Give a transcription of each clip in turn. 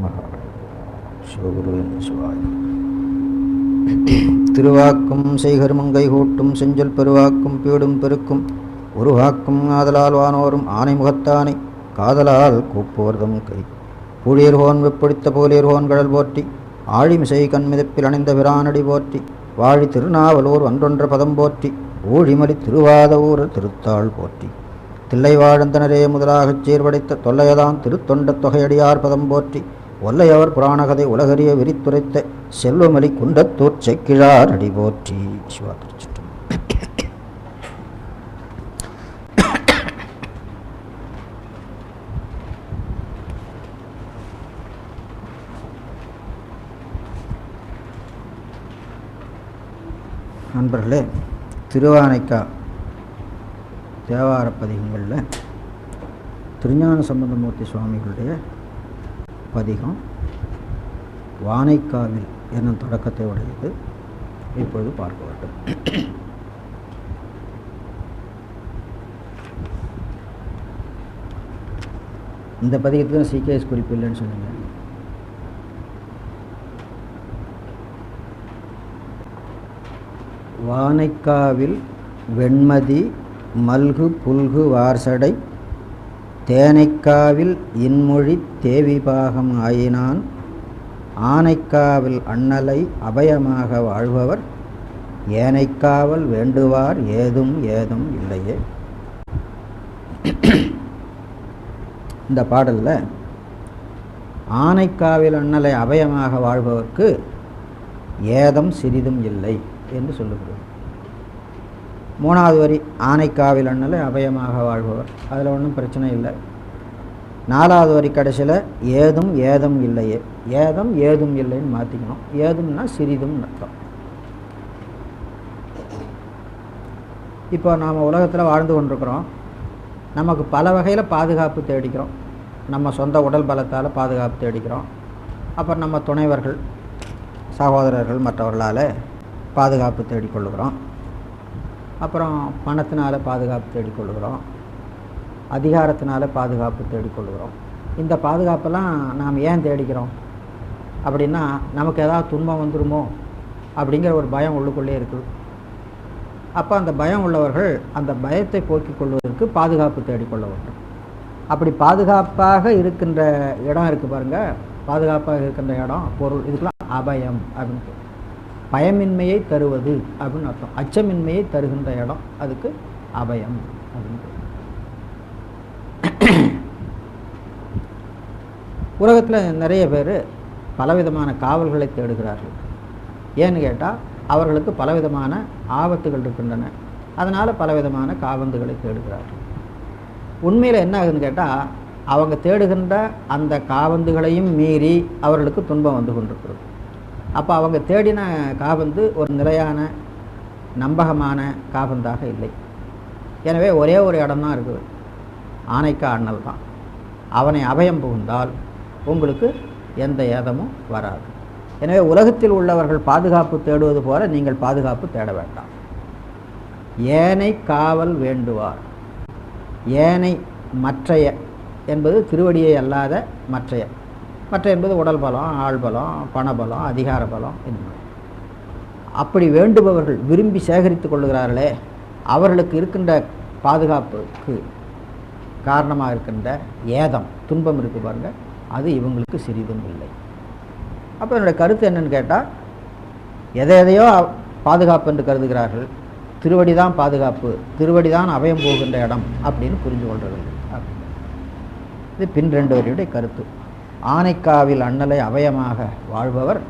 நமः. சிவகுருவின் சிவாய். திருவாக்கும் செய்கருமங்கை கூட்டும் செஞ்சொல் பெருவாக்கும் பீடும் பெருக்கும் உருவாக்கும் ஆதலால் வானோரும் ஆனை முகத்தானை காதலால் கூப்புவர்தம் கை பூழியர்கோன் வெப்பிடித்த போலியர்கோன் கடல் போற்றி ஆழிமிசை கண்மிதப்பில் அணிந்த பிரானடி போற்றி வாழி திருநாவலூர் ஒன்றொன்ற பதம் போற்றி ஊழிமலி திருவாத ஊரர் திருத்தாள் போற்றி தில்லை வாழந்தனரே முதலாகச் சீர்படைத்த தொல்லையதான் திருத்தொண்ட தொகையடியார் பதம் போற்றி ஒல்லையவர் புராணகதை உலகறிய விரித்துரைத்த செல்வமலி குண்டத்தூர் செக்கிழார் அடி போற்றி. சிவா திருச்சிட்டம். நண்பர்களே, திருவானைக்கா தேவார பதிகங்களில் திருஞான சம்பந்தமூர்த்தி சுவாமிகளுடைய பதிகம் வானைக்காவில் என்னும் தொடக்கத்தை உடையது. இப்பொழுது பார்க்க வேண்டும். இந்த பதிகத்துக்கு சிகேஎஸ் குறிப்பு இல்லைன்னு சொன்னீங்க. வானைக்காவில் வெண்மதி மல்கு புல்கு வார்சடை தேனைக்காவில் இன்மொழி தேவிபாகம் ஆயினான் ஆனைக்காவில் அண்ணலை அபயமாக வாழ்பவர் ஏனைக்காவல் வேண்டுவார் ஏதும் ஏதும் இல்லையே. இந்த பாடலில் ஆனைக்காவில் அண்ணலை அபயமாக வாழ்பவர்க்கு ஏதம் சிறிதும் இல்லை என்று சொல்லுகிறது. மூணாவது வரி ஆனைக்காவில் அண்ணலை அபயமாக வாழ்பவர், அதில் ஒன்றும் பிரச்சனை இல்லை. நாலாவது வரி கடைசியில் ஏதும் ஏதும் இல்லையே, ஏதம் ஏதும் இல்லைன்னு மாற்றிக்கணும். ஏதும்னா சிறிதும் அர்த்தம். இப்போ நாம் உலகத்தில் வாழ்ந்து கொண்டிருக்கிறோம். நமக்கு பல வகையில் பாதுகாப்பு தேடிக்கிறோம். நம்ம சொந்த உடல் பலத்தால் பாதுகாப்பு தேடிக்கிறோம். அப்புறம் நம்ம துணைவர்கள், சகோதரர்கள், மற்றவர்களால் பாதுகாப்பு தேடிக்கொள்ளுகிறோம். அப்புறம் பணத்தினால் பாதுகாப்பு தேடிக்கொள்ளுகிறோம். அதிகாரத்தினால் பாதுகாப்பு தேடிக்கொள்ளுகிறோம். இந்த பாதுகாப்பெல்லாம் நாம் ஏன் தேடிக்கிறோம் அப்படின்னா, நமக்கு ஏதாவது துன்பம் வந்துடுமோ அப்படிங்கிற ஒரு பயம் உள்ளுக்குள்ளே இருக்குது. அப்போ அந்த பயம் உள்ளவர்கள் அந்த பயத்தை போக்கிக் கொள்வதற்கு பாதுகாப்பு தேடிக்கொள்ள வேண்டும். அப்படி பாதுகாப்பாக இருக்கின்ற இடம் இருக்குது பாருங்கள். பாதுகாப்பாக இருக்கின்ற இடம், பொருள், இதுக்கெல்லாம் அபயம் அப்படின்னு, பயமின்மையை தருவது அப்படின்னு அர்த்தம். அச்சமின்மையை தருகின்ற இடம், அதுக்கு அபயம் அப்படின்னு. உலகத்தில் நிறைய பேர் பலவிதமான காவல்களை தேடுகிறார்கள். ஏன்னு கேட்டால் அவர்களுக்கு பலவிதமான ஆபத்துகள் இருக்கின்றன. அதனால் பலவிதமான காவந்துகளை தேடுகிறார்கள். உண்மையில் என்ன ஆகுதுன்னு கேட்டால், அவங்க தேடுகின்ற அந்த காவந்துகளையும் மீறி அவர்களுக்கு துன்பம் வந்து கொண்டிருக்கிறது. அப்போ அவங்க தேடின காபந்து ஒரு நிலையான நம்பகமான காபந்தாக இல்லை. எனவே ஒரே ஒரு இடம்தான் இருக்குது, ஆனைக்கா அண்ணல் தான். அவனை அபயம் புகுந்தால் உங்களுக்கு எந்த ஏதமும் வராது. எனவே உலகத்தில் உள்ளவர்கள் பாதுகாப்பு தேடுவது போல நீங்கள் பாதுகாப்பு தேட வேண்டாம். ஏனை காவல் வேண்டுவார். ஏனை மற்றைய என்பது திருவடியை அல்லாத மற்றைய. மற்ற என்பது உடல் பலம், ஆள் பலம், பணபலம், அதிகார பலம் என்பது. அப்படி வேண்டுபவர்கள், விரும்பி சேகரித்து கொள்ளுகிறார்களே, அவர்களுக்கு இருக்கின்ற பாதுகாப்புக்கு காரணமாக இருக்கின்ற ஏதம், துன்பம் இருக்குது பாருங்கள், அது இவங்களுக்கு சிறிதும் இல்லை. அப்போ என்னுடைய கருத்து என்னன்னு கேட்டால், எதையோ பாதுகாப்பு என்று கருதுகிறார்கள். திருவடி தான் பாதுகாப்பு, திருவடி தான் அபயம் போகின்ற இடம் அப்படின்னு புரிஞ்சு கொள்கிறார்கள். இது பின் 2 வரியுடைய கருத்து. ஆனைக்காவில் அண்ணலை அபயமாக வாழ்பவர்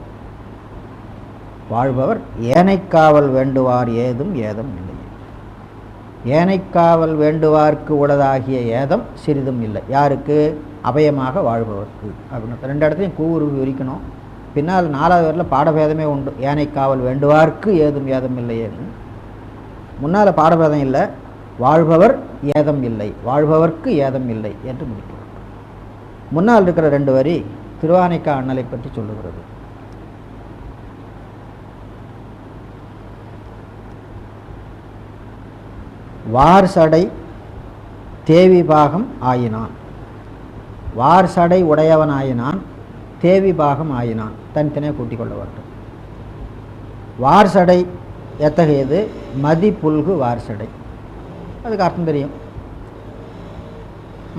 ஏனைக்காவல் வேண்டுவார் ஏதும் ஏதம் இல்லை. ஏனைக்காவல் வேண்டுவார்க்கு உளதாகிய ஏதம் சிறிதும் இல்லை. யாருக்கு? அபயமாக வாழ்பவர்க்கு அப்படின்னு. 2 இடத்துலையும் கூறு விரிக்கணும். பின்னால் 4வது வரியில் பாடபேதமே உண்டு. ஏனைக்காவல் வேண்டுவார்க்கு ஏதும் ஏதம் இல்லையேன்னு. முன்னால் பாடபேதம் இல்லை, வாழ்பவர் ஏதம் இல்லை, வாழ்பவர்க்கு ஏதம் இல்லை என்று முடிக்கும். முன்னால் இருக்கிற 2 வரி திருவானைக்கா அண்ணலை பற்றி சொல்லுகிறது. வார்சடை தேவி பாகம் ஆயினான். வார்சடை உடையவனாயினான். தேவி பாகம் ஆயினான், தனித்தனியாக கூட்டிக் கொள்ள வேண்டும். வார்சடை எத்தகையது? மதி புல்கு வார்சடை. அதுக்கு அர்த்தம் தெரியும்.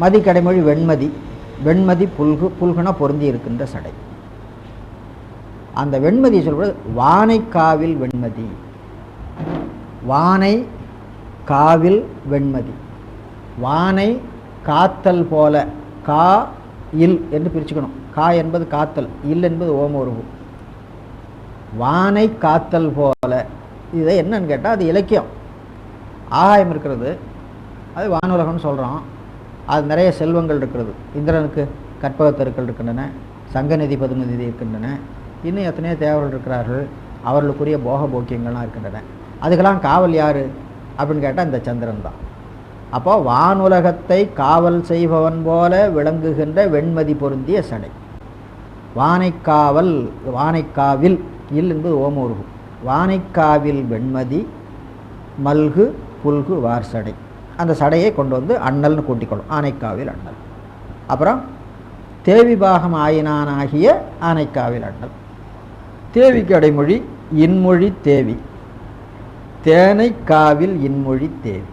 மதி கடைமொழி வெண்மதி, வெண்மதி புல்கு, புல்குனா பொருந்தி இருக்கின்ற சடை. அந்த வெண்மதியை சொல்வது வானை காவில் வெண்மதி. வானை காவில் வெண்மதி, வானை காத்தல் போல, கா இல் என்று பிரிச்சுக்கணும். கா என்பது காத்தல், இல் என்பது ஓமோருவு. வானை காத்தல் போல, இதை என்னன்னு கேட்டால் அது இலக்கியம். ஆகாயம் இருக்கிறது, அது வானுலகம்னு சொல்கிறோம். அது நிறைய செல்வங்கள் இருக்கிறது. இந்திரனுக்கு கற்பகத்தருக்கள் இருக்கின்றன, சங்கநிதி பதுமநிதி இருக்கின்றன, இன்னும் எத்தனையோ தேவர்கள் இருக்கிறார்கள், அவர்களுக்குரிய போக போக்கியங்கள்லாம் இருக்கின்றன. அதுக்கெல்லாம் காவல் யார் அப்படின்னு கேட்டால் இந்த சந்திரன் தான். அப்போ வானுலகத்தை காவல் செய்பவன் போல விளங்குகின்ற வெண்மதி பொருந்திய சடை வானைக்காவல். வானைக்காவில், இல் என்பது ஓமோருகு. வானைக்காவில் வெண்மதி மல்கு புல்கு வார்சடை. அந்த சடையை கொண்டு வந்து அண்ணல்னு கூட்டிக்கொள்ளும். ஆனைக்காவில் அண்ணல். அப்புறம் தேவி பாகம் ஆயினானாகிய ஆனைக்காவில் அண்ணல். தேவிக்கு அடைமொழி இன்மொழி தேவி, தேனை காவில் இன்மொழி தேவி.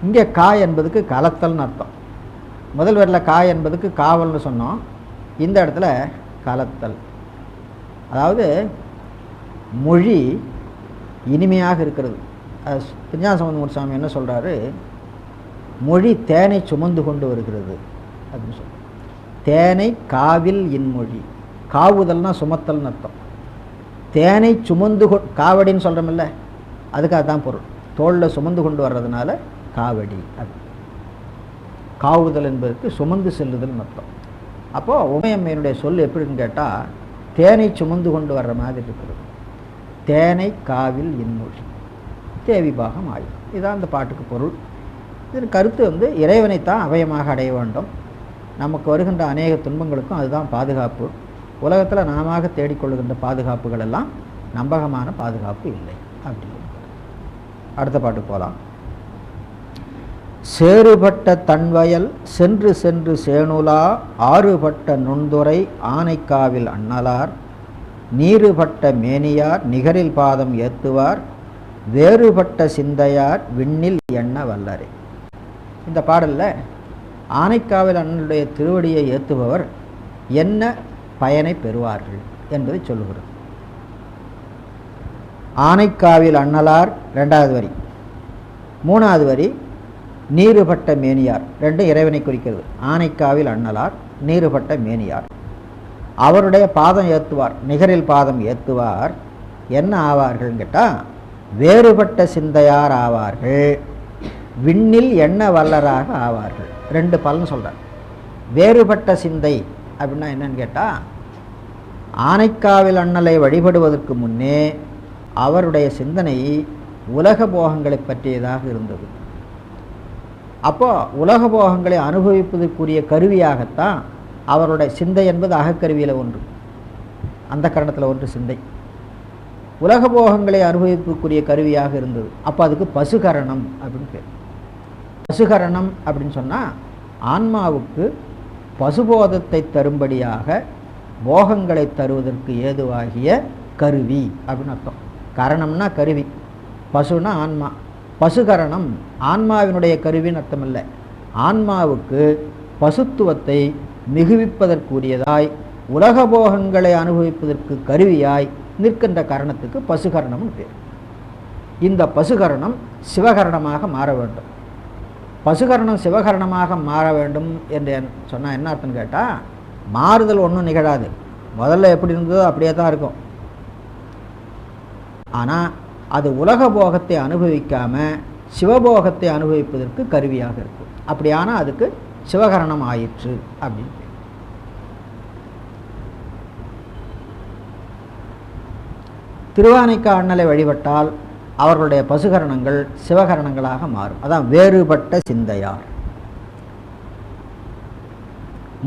இங்கே கா என்பதுக்கு கலத்தல்னு அர்த்தம். முதல் வரியில் கா என்பதுக்கு காவல்னு சொன்னோம், இந்த இடத்துல கலத்தல். அதாவது மொழி இனிமையாக இருக்கிறது. திருஞான சம்பந்தமூர்த்தி சாமி என்ன சொல்கிறாரு? மொழி தேனை சுமந்து கொண்டு வருகிறது அப்படின்னு சொல்ல. தேனை காவில் இன்மொழி. காவுதல்னா சுமத்தல்னு அர்த்தம். தேனை சுமந்து காவடின்னு சொல்கிறோமில்ல, அதுக்காக தான் பொருள். தோளில் சுமந்து கொண்டு வர்றதுனால காவடி. அது காவுதல் என்பதற்கு சுமந்து செல்லுதல்னு அர்த்தம். அப்போது உமையம்மையினுடைய சொல் எப்படின்னு கேட்டால் தேனை சுமந்து கொண்டு வர்ற மாதிரி இருக்கிறது. தேனை காவில் இன்மொழி தேவி பாகம் ஆயும். இதுதான் இந்த பாட்டுக்கு பொருள். இதன் கருத்து வந்து இறைவனைத்தான் அபயமாக அடைய வேண்டும். நமக்கு வருகின்ற அநேக துன்பங்களுக்கும் அதுதான் பாதுகாப்பு. உலகத்தில் நாம தேடிக்கொள்ளுகின்ற பாதுகாப்புகள் எல்லாம் நம்பகமான பாதுகாப்பு இல்லை அப்படின்னு. அடுத்த பாட்டு போகலாம். சேறுபட்ட தன்வயல் சென்று சென்று சேணுலா ஆறுபட்ட நுண்துறை ஆனைக்காவில் அண்ணலார் நீருபட்ட மேனியார் நிகரில் பாதம் ஏத்துவார் வேறுபட்ட சிந்தையார் விண்ணில் எண்ண வல்லரே. இந்த பாடலில் ஆனைக்காவில் அண்ணனுடைய திருவடியை ஏற்றுபவர் என்ன பயனை பெறுவார்கள் என்பதை சொல்லுகிறது. ஆனைக்காவில் அண்ணலார் 2வது வரி, 3வது வரி நீருபட்ட மேனியார், ரெண்டும் இறைவனை குறிக்கிறது. ஆனைக்காவில் அண்ணலார், நீருபட்ட மேனியார், அவருடைய பாதம் ஏற்றுவார், நிகரில் பாதம் ஏற்றுவார். என்ன ஆவார்கள் கேட்டால் வேறுபட்ட சிந்தையார் ஆவார்கள், விண்ணில் எண்ண வல்லராக ஆவார்கள். 2 பலன் சொல்கிறார். வேறுபட்ட சிந்தை அப்படின்னா என்னன்னு கேட்டால், ஆனைக்காவில் அண்ணலை வழிபடுவதற்கு முன்னே அவருடைய சிந்தனை உலக போகங்களை பற்றியதாக இருந்தது. அப்போ உலக போகங்களை அனுபவிப்பதற்குரிய கருவியாகத்தான் அவருடைய சிந்தை என்பது அகக்கருவியில் ஒன்று, அந்த கரணத்தில் ஒன்று சிந்தை. உலக போகங்களை அனுபவிப்புக்குரிய கருவியாக இருந்தது. அப்போ அதுக்கு பசுகரணம் அப்படின்னு பேர். பசுகரணம் அப்படின்னு சொன்னால் ஆன்மாவுக்கு பசுபோதத்தை தரும்படியாக போகங்களை தருவதற்கு ஏதுவாகிய கருவி அப்படின்னு அர்த்தம். கரணம்னா கருவி, பசுனா ஆன்மா. பசுகரணம் ஆன்மாவினுடைய கருவின்னு அர்த்தம் இல்லை. ஆன்மாவுக்கு பசுத்துவத்தை மிகுவிப்பதற்குரியதாய் உலக போகங்களை அனுபவிப்பதற்கு கருவியாய் நிற்கின்ற கரணத்துக்கு பசுகரணம்னு பேர். இந்த பசுகரணம் சிவகரணமாக மாற வேண்டும். பசுகரணம் சிவகரணமாக மாற வேண்டும் என்று சொன்னால் என்ன அர்த்தம்னு கேட்டால், மாறுதல் ஒன்றும் நிகழாது. முதல்ல எப்படி இருந்ததோ அப்படியே தான் இருக்கும். ஆனால் அது உலக போகத்தை அனுபவிக்காமல் சிவபோகத்தை அனுபவிப்பதற்கு கருவியாக இருக்கும். அப்படியானால் அதுக்கு சிவகரணம் ஆயிற்று அப்படின்னு. திருவானைக்கா அண்ணலை வழிபட்டால் அவர்களுடைய பசுகரணங்கள் சிவகரணங்களாக மாறும். அதான் வேறுபட்ட சிந்தையார்.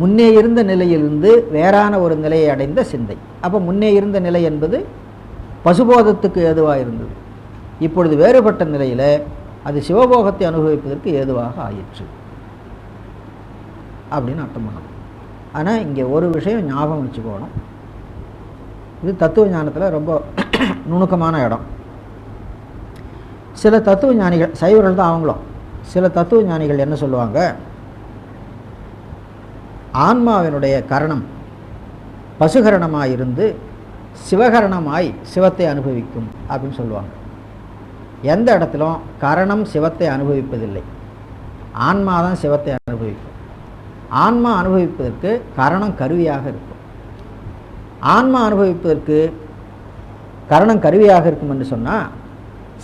முன்னே இருந்த நிலையிலிருந்து வேறான ஒரு நிலையை அடைந்த சிந்தை. அப்போ முன்னே இருந்த நிலை என்பது பசுபோதத்துக்கு ஏதுவாக இருந்தது. இப்பொழுது வேறுபட்ட நிலையில் அது சிவபோகத்தை அனுபவிப்பதற்கு ஏதுவாக ஆயிற்று அப்படின்னு அர்த்தம் பண்ணணும். ஆனால் இங்கே ஒரு விஷயம் ஞாபகம் வச்சுக்கணும், இது தத்துவ ஞானத்தில் ரொம்ப நுணுக்கமான இடம். சில தத்துவ ஞானிகள், சைவர்கள் தான் அவங்களும், சில தத்துவ ஞானிகள் என்ன சொல்லுவாங்க, ஆன்மாவினுடைய கரணம் பசுகரணமாய் இருந்து சிவகரணமாய் சிவத்தை அனுபவிக்கும் அப்படின்னு சொல்லுவாங்க. எந்த இடத்திலும் கரணம் சிவத்தை அனுபவிப்பதில்லை, ஆன்மா தான் சிவத்தை அனுபவிக்கும். ஆன்மா அனுபவிப்பதற்கு கரணம் கருவியாக இருக்கும். ஆன்மா அனுபவிப்பதற்கு கரணம் கருவியாக இருக்கும் என்று சொன்னால்,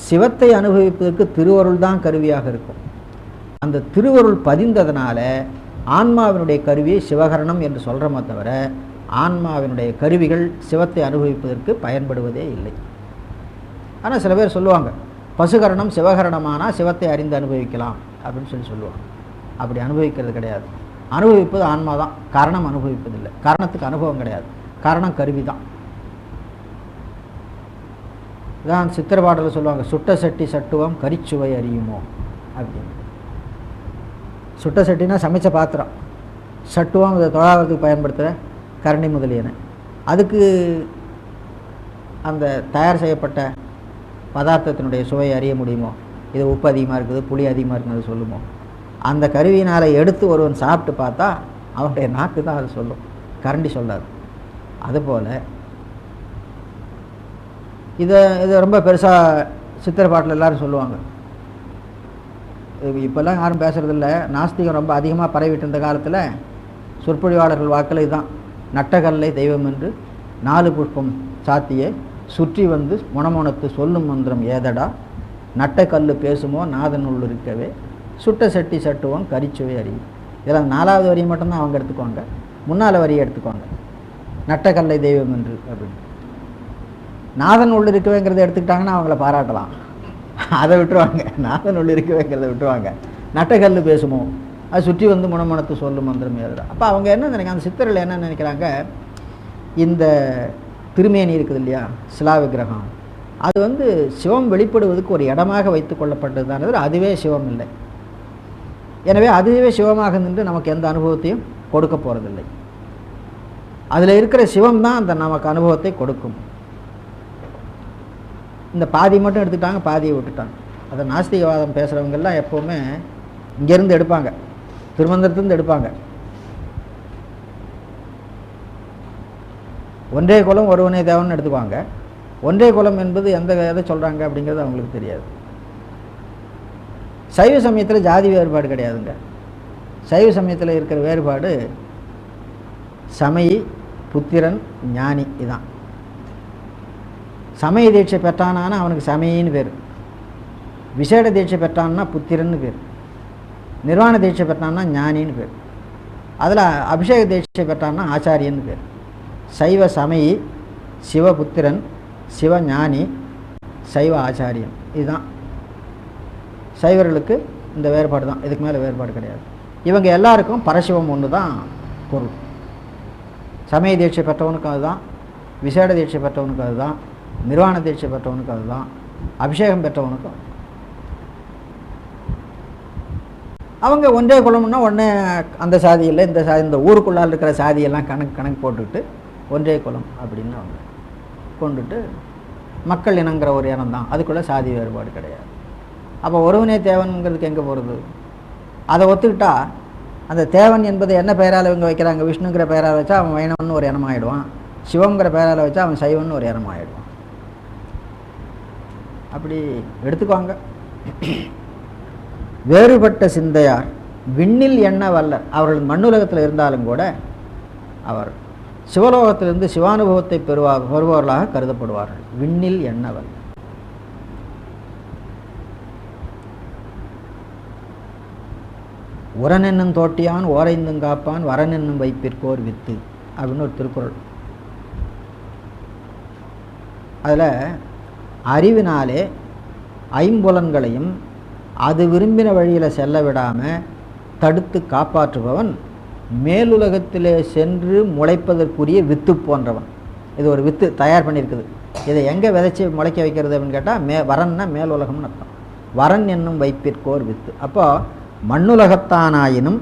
சிவத்தை அனுபவிப்பதற்கு திருவருள் தான் கருவியாக இருக்கும். அந்த திருவருள் பதிந்ததனால ஆன்மாவினுடைய கருவியை சிவகரணம் என்று சொல்கிறோமே தவிர, ஆன்மாவினுடைய கருவிகள் சிவத்தை அனுபவிப்பதற்கு பயன்படுவதே இல்லை. ஆனால் சில பேர் சொல்லுவாங்க, பசுகரணம் சிவகரணமானால் சிவத்தை அறிந்து அனுபவிக்கலாம் அப்படின்னு சொல்லுவாங்க. அப்படி அனுபவிக்கிறது கிடையாது. அனுபவிப்பது ஆன்மா தான், காரணம் அனுபவிப்பதில்லை. காரணத்துக்கு அனுபவம் கிடையாது, காரணம் கருவி தான். இதான் சித்திர பாடலில் சொல்லுவாங்க, சுட்ட சட்டி சட்டுவம் கரிச்சுவை அறியுமோ அப்படின்னு. சுட்ட சட்டினா சமைச்ச பாத்திரம், சட்டுவம் இதை தொழாவதுக்கு பயன்படுத்துகிற கரண்டி முதலியன. அதுக்கு அந்த தயார் செய்யப்பட்ட பதார்த்தத்தினுடைய சுவையை அறிய முடியுமோ? இது உப்பு அதிகமாக இருக்குது, புளி அதிகமாக இருக்குன்னு சொல்லுமோ? அந்த கருவியினால் எடுத்து ஒருவன் சாப்பிட்டு பார்த்தா அவனுடைய நாக்கு தான் அது சொல்லும், கரண்டி சொல்லாது. அதுபோல் இதை ரொம்ப பெருசாக சித்திர பாட்டில் எல்லோரும் சொல்லுவாங்க. இப்போல்லாம் யாரும் பேசுகிறதில்ல. நாஸ்திகம் ரொம்ப அதிகமாக பரவிட்டு இருந்த காலத்தில் சொற்பொழிவாளர்கள் வாக்கில் இதுதான், நட்டகல்லை தெய்வம் என்று 4 புஷ்பம் சாத்தியே சுற்றி வந்து முனமுனத்து சொல்லும் மந்திரம் ஏதடா, நட்டக்கல்லு பேசுமோ நாதனுள் இருக்கவே சுட்ட சட்டி சட்டுவோம் கரிச்சுவை அறியும். இதில் 4வது வரியை மட்டும்தான் அவங்க எடுத்துக்குவாங்க, முன்னால் வரியை எடுத்துக்குவாங்க, நட்டக்கல்லை தெய்வம் என்று அப்படின்னு. நாதன் உள்ள இருக்கவேங்கிறத எடுத்துக்கிட்டாங்கன்னா அவங்கள பாராட்டலாம், அதை விட்டுருவாங்க. நாதன் உள்ள இருக்கவேங்கிறத விட்டுருவாங்க. நட்டக்கல்லு பேசுமோ அது சுற்றி வந்து முனமுனத்து சொல்லும் மந்திரம் ஏதடா. அப்போ அவங்க என்ன நினைக்கிறாங்க, அந்த சித்தர்கள் என்ன நினைக்கிறாங்க, இந்த திருமேனி இருக்குது இல்லையா, சிலா விக்கிரகம், அது வந்து சிவம் வெளிப்படுவதற்கு ஒரு இடமாக வைத்து கொள்ளப்பட்டது தான், அதுவே சிவம் இல்லை. எனவே அதுவே சிவமாக நின்று நமக்கு எந்த அனுபவத்தையும் கொடுக்க போகிறதில்லை. அதில் இருக்கிற சிவம் தான் அந்த நமக்கு அனுபவத்தை கொடுக்கும். இந்த பாதி மட்டும் எடுத்துட்டாங்க, பாதியை விட்டுட்டாங்க. அதை நாஸ்திகவாதம் பேசுகிறவங்கெல்லாம் எப்போவுமே இங்கேருந்து எடுப்பாங்க, திருமந்திரத்திலிருந்து எடுப்பாங்க. ஒன்றே குலம் ஒருவனே தேவன் எடுத்துக்குவாங்க. ஒன்றே குலம் என்பது எதை சொல்கிறாங்க அப்படிங்கிறது அவங்களுக்கு தெரியாது. சைவ சமயத்தில் ஜாதி வேறுபாடு கிடையாதுங்க. சைவ சமயத்தில் இருக்கிற வேறுபாடு சமயி, புத்திரன், ஞானி. இதான். சமய தீட்சை பெற்றானா அவனுக்கு சமயின்னு பேர், விசேட தீட்சை பெற்றான்னா புத்திரன்னு பேர், நிர்வாண தீட்சை பெற்றான்னா ஞானின்னு பேர், அதில் அபிஷேக தீட்சை பெற்றான்னா ஆச்சாரியன்னு பேர். சைவ சமயி, சிவபுத்திரன், சிவஞானி, சைவ ஆச்சாரியன். இதுதான் சைவர்களுக்கு இந்த வேறுபாடு தான், இதுக்கு மேலே வேறுபாடு கிடையாது. இவங்க எல்லாருக்கும் பரசிவம் ஒன்று தான் பொருள். சமய தீட்சை பெற்றவனுக்கு அதுதான், விசேட தீட்சை பெற்றவனுக்கு அதுதான், நிர்வாண தீட்சை பெற்றவனுக்கு அதுதான், அபிஷேகம் பெற்றவனுக்கும். அவங்க ஒன்றே குலம்னா ஒன்றே அந்த சாதி இல்லை இந்த சாதி, இந்த ஊருக்குள்ளால் இருக்கிற சாதியெல்லாம் கணக்கு போட்டுக்கிட்டு ஒன்றே குலம் அப்படின்னு அவங்க கொண்டுட்டு மக்கள் இனங்கிற ஒரு இனம் தான், அதுக்குள்ளே சாதி வேறுபாடு கிடையாது. அப்போ ஒருவனே தேவனுங்கிறதுக்கு எங்கே போகிறது? அதை ஒத்துக்கிட்டா அந்த தேவன் என்பது என்ன பெயரால் இவங்க வைக்கிறாங்க, விஷ்ணுங்கிற பெயரால் வச்சா அவன் வைணவன் ஒரு இனமாகிடுவான், சிவங்கிற பெயரால் வச்சா அவன் சைவன் ஒரு இனமாகிடுவான். அப்படி எடுத்துக்குவாங்க. வேறுபட்ட சிந்தையார் விண்ணில் எண்ண வல்லர். அவர்கள் மண்ணுலகத்தில் இருந்தாலும் கூட அவர் சிவலோகத்திலிருந்து சிவானுபவத்தை பெறுபவர்களாக கருதப்படுவார்கள். விண்ணில் எண்ண வல்லர். உரன் என்னும் தோட்டியான் ஓரைந்தும் காப்பான் வரன் என்னும் வைப்பிற்கோர் வித்து அப்படின்னு ஒரு திருக்குறள். அதில் அறிவினாலே ஐம்புலன்களையும் அது விரும்பின வழியில் செல்ல விடாமல் தடுத்து காப்பாற்றுபவன் மேலுலகத்திலே சென்று முளைப்பதற்குரிய வித்து போன்றவன். இது ஒரு வித்து தயார் பண்ணியிருக்குது. இதை எங்கே விதைச்சி முளைக்க வைக்கிறது அப்படின்னு கேட்டால் வரன்னா மேல் உலகம்னு அர்த்தம். வரன் என்னும் வைப்பிற்கோர் வித்து. அப்போ மண்ணுலகத்தானாயினும்